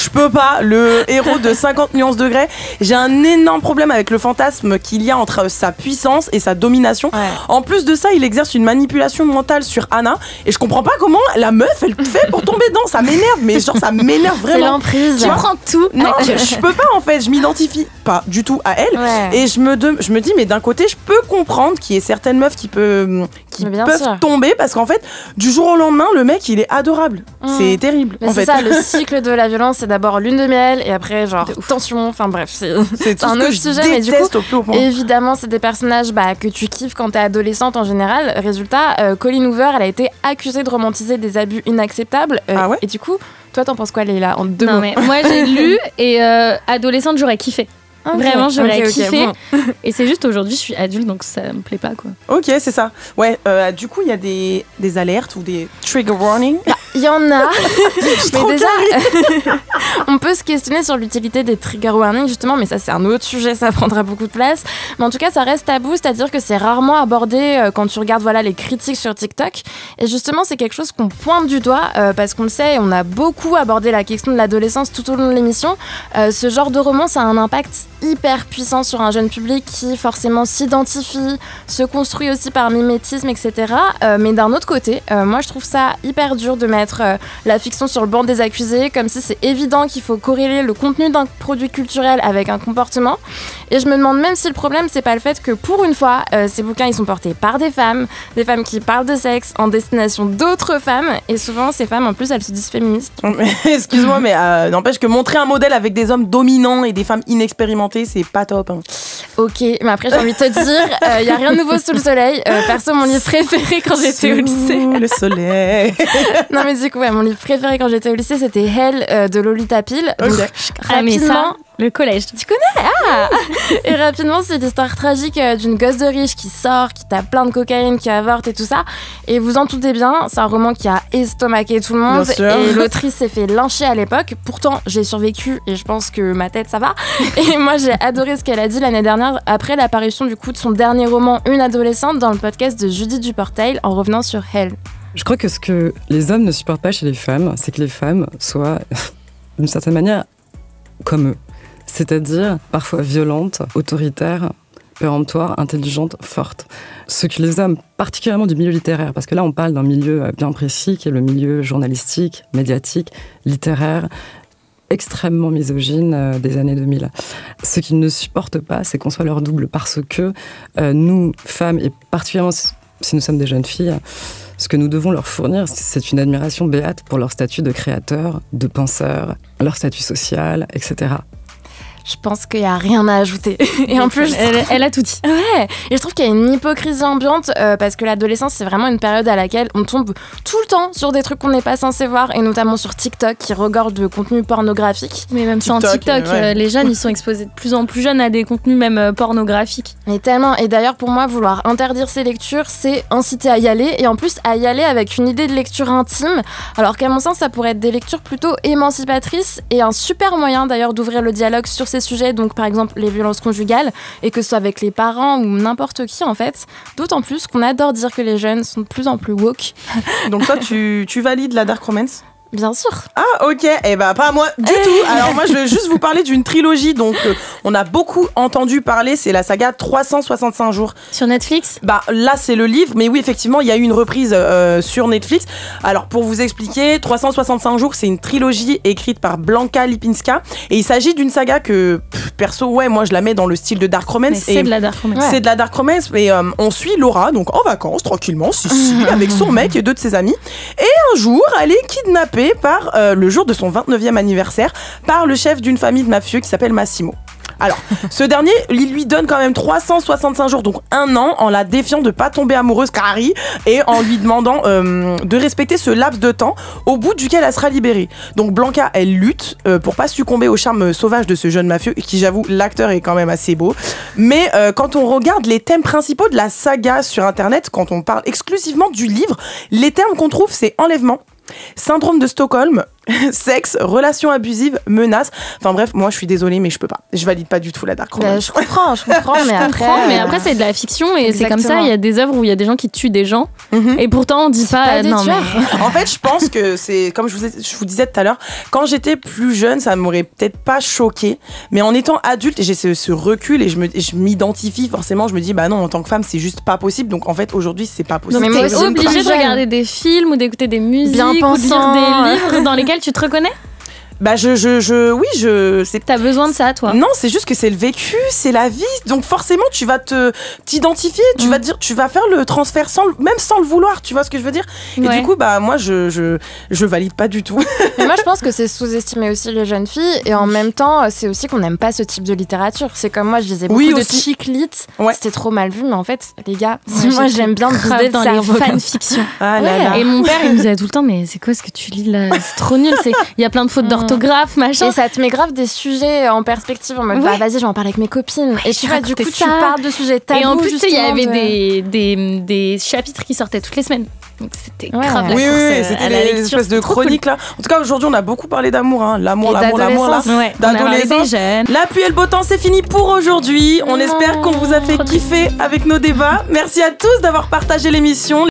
[SPEAKER 1] peux pas. Le héros de 50 nuances de Grey. J'ai un énorme problème avec le fantasme qu'il y a entre sa puissance et sa domination. Ouais. En plus de ça, il exerce une manipulation mentale sur Anna. Et je comprends pas comment la meuf, elle fait pour tomber dedans. Ça m'énerve, mais genre, ça m'énerve vraiment.
[SPEAKER 8] C'est l'emprise.
[SPEAKER 1] Tu prends tout. Non, je peux pas, en fait. Je m'identifie pas du tout à elle.
[SPEAKER 8] Ouais.
[SPEAKER 1] Et je me dis, mais d'un côté, je peux comprendre qu'il y ait certaines meufs qui peuvent tomber parce qu'en fait, du jour au lendemain, le mec, il est adorable. C'est terrible.
[SPEAKER 8] Mais c'est ça, le cycle de la violence, c'est d'abord lune de miel et après, genre, tension. Enfin bref, c'est un autre sujet. Mais du coup, évidemment, c'est des personnages que tu kiffes quand t'es adolescente en général. Résultat, Colleen Hoover, elle a été accusée de romantiser des abus inacceptables. Et du coup, toi, t'en penses quoi, Leïla, en 2 mots?
[SPEAKER 10] Mais moi, j'ai lu et adolescente, j'aurais kiffé. Okay. Vraiment, j'aurais kiffé. Bon. Et c'est juste aujourd'hui, je suis adulte, donc ça me plaît pas, quoi.
[SPEAKER 1] Ok, c'est ça. Ouais, du coup, il y a des alertes ou des trigger warnings.
[SPEAKER 8] Il y en a. Mais déjà, on peut se questionner sur l'utilité des trigger warnings, justement, mais ça, c'est un autre sujet, ça prendra beaucoup de place. Mais en tout cas, ça reste tabou, c'est-à-dire que c'est rarement abordé quand tu regardes les critiques sur TikTok. Et justement, c'est quelque chose qu'on pointe du doigt, parce qu'on le sait, on a beaucoup abordé la question de l'adolescence tout au long de l'émission. Ce genre de roman, ça a un impact hyper puissant sur un jeune public qui forcément s'identifie, se construit aussi par mimétisme, etc. Mais d'un autre côté, moi je trouve ça hyper dur de mettre la fiction sur le banc des accusés, comme si c'est évident qu'il faut corréler le contenu d'un produit culturel avec un comportement. Et je me demande même si le problème c'est pas le fait que pour une fois, ces bouquins ils sont portés par des femmes qui parlent de sexe en destination d'autres femmes, et souvent ces femmes en plus elles se disent féministes.
[SPEAKER 1] Excuse-moi, mais n'empêche que montrer un modèle avec des hommes dominants et des femmes inexpérimentées, c'est pas top. Hein.
[SPEAKER 8] Ok, mais après j'ai envie de te dire, y a rien de nouveau sous le soleil. Perso, mon livre préféré quand j'étais au lycée.
[SPEAKER 1] Sous le soleil.
[SPEAKER 8] Non mais du coup, mon livre préféré quand j'étais au lycée, c'était Hell de Lolita Peel.
[SPEAKER 1] Okay.
[SPEAKER 8] Donc, rapidement,
[SPEAKER 10] le collège.
[SPEAKER 8] Tu connais? Et rapidement, c'est l'histoire tragique d'une gosse de riche qui sort, qui tape plein de cocaïne, qui avorte et tout ça. Et vous en doutez bien, c'est un roman qui a estomaqué tout le monde. Et l'autrice s'est fait lyncher à l'époque. Pourtant, j'ai survécu et je pense que ma tête, ça va. Et moi, j'ai adoré ce qu'elle a dit l'année dernière après l'apparition du coup de son dernier roman Une adolescente dans le podcast de Judith Duportail en revenant sur Hell.
[SPEAKER 5] Je crois que ce que les hommes ne supportent pas chez les femmes, c'est que les femmes soient, d'une certaine manière, comme eux. C'est-à-dire parfois violentes, autoritaires, péremptoires, intelligentes, fortes. Ce que les hommes, particulièrement du milieu littéraire, parce que là on parle d'un milieu bien précis qui est le milieu journalistique, médiatique, littéraire, extrêmement misogyne des années 2000. Ce qu'ils ne supportent pas, c'est qu'on soit leur double, parce que nous, femmes, et particulièrement si nous sommes des jeunes filles, ce que nous devons leur fournir, c'est une admiration béate pour leur statut de créateur, de penseur, leur statut social, etc.
[SPEAKER 8] Je pense qu'il n'y a rien à ajouter. Et en plus,
[SPEAKER 10] elle a tout dit.
[SPEAKER 8] Ouais. Et je trouve qu'il y a une hypocrisie ambiante parce que l'adolescence, c'est vraiment une période à laquelle on tombe tout le temps sur des trucs qu'on n'est pas censé voir, et notamment sur TikTok qui regorge de contenu pornographique.
[SPEAKER 10] Mais même sur TikTok, les jeunes, ils sont exposés de plus en plus jeunes à des contenus même pornographiques.
[SPEAKER 8] Mais tellement. Et d'ailleurs, pour moi, vouloir interdire ces lectures, c'est inciter à y aller, et en plus à y aller avec une idée de lecture intime, alors qu'à mon sens, ça pourrait être des lectures plutôt émancipatrices et un super moyen d'ailleurs d'ouvrir le dialogue sur ces sujets, donc par exemple les violences conjugales, et que ce soit avec les parents ou n'importe qui en fait, d'autant plus qu'on adore dire que les jeunes sont de plus en plus woke.
[SPEAKER 1] Donc toi tu valides la dark romance?
[SPEAKER 8] Bien sûr.
[SPEAKER 1] Ah ok, et bah pas moi du tout. Alors moi je vais juste vous parler d'une trilogie donc on a beaucoup entendu parler, c'est la saga 365 jours.
[SPEAKER 10] Sur Netflix ?
[SPEAKER 1] Bah là c'est le livre, mais oui effectivement il y a eu une reprise sur Netflix. Alors pour vous expliquer, 365 jours c'est une trilogie écrite par Blanka Lipinska et il s'agit d'une saga que perso moi je la mets dans le style de Dark Romance.
[SPEAKER 10] C'est de la Dark Romance.
[SPEAKER 1] C'est de la Dark Romance et on suit Laura donc en vacances tranquillement avec son mec et 2 de ses amis et un jour elle est kidnappée par le jour de son 29e anniversaire par le chef d'une famille de mafieux qui s'appelle Massimo. Alors, ce dernier, il lui donne quand même 365 jours, donc 1 an, en la défiant de pas tomber amoureuse Carrie et en lui demandant de respecter ce laps de temps au bout duquel elle sera libérée. Donc Blanka, elle lutte pour pas succomber au charme sauvage de ce jeune mafieux, qui j'avoue, l'acteur est quand même assez beau. Mais quand on regarde les thèmes principaux de la saga sur Internet, quand on parle exclusivement du livre, les termes qu'on trouve, c'est enlèvement, syndrome de Stockholm, sexe, relations abusives, menaces. Enfin bref, moi je suis désolée, mais je peux pas. Je valide pas du tout la Dark Romance.
[SPEAKER 8] Je comprends, mais après
[SPEAKER 10] c'est de la fiction et c'est comme ça. Il y a des œuvres où il y a des gens qui tuent des gens et pourtant on dit pas
[SPEAKER 8] des tueurs.
[SPEAKER 1] En fait, je pense que c'est comme je vous disais tout à l'heure. Quand j'étais plus jeune, ça m'aurait peut-être pas choqué, mais en étant adulte, j'ai ce recul et je m'identifie forcément. Je me dis bah non, en tant que femme, c'est juste pas possible. Donc en fait, aujourd'hui, c'est pas possible.
[SPEAKER 10] Donc t'es obligée de regarder des films ou d'écouter des musiques ou de lire des livres dans lesquels tu te reconnais?
[SPEAKER 1] Bah
[SPEAKER 10] t'as besoin de ça, toi?
[SPEAKER 1] Non, c'est juste que c'est le vécu, c'est la vie. Donc forcément, tu vas t'identifier, tu vas dire, tu vas faire le transfert même sans le vouloir. Tu vois ce que je veux dire? Et du coup, bah moi, je valide pas du tout.
[SPEAKER 8] Mais moi, je pense que c'est sous-estimer aussi les jeunes filles. Et en même temps, c'est aussi qu'on n'aime pas ce type de littérature. C'est comme moi, je lisais beaucoup de chick lit. C'était trop mal vu, mais en fait, les gars, moi, j'aime bien vider
[SPEAKER 10] dans les fanfictions. Et mon père, il me disait tout le temps, mais c'est quoi ce que tu lis là? C'est trop nul. Il y a plein de fautes d'orthographe, machin.
[SPEAKER 8] Et ça te met grave des sujets en perspective en mode bah vas-y, j'en parle avec mes copines. Et tu vois, du coup, tu parles de sujets tabous.
[SPEAKER 10] Et en plus, il y avait des chapitres qui sortaient toutes les semaines. Donc c'était grave.
[SPEAKER 1] Oui, c'était des espèces de chroniques là. En tout cas, aujourd'hui, on a beaucoup parlé d'amour, hein. L'amour là, d'adolescence. La pluie et le beau temps, c'est fini pour aujourd'hui. On espère qu'on vous a fait kiffer avec nos débats. Merci à tous d'avoir partagé l'émission.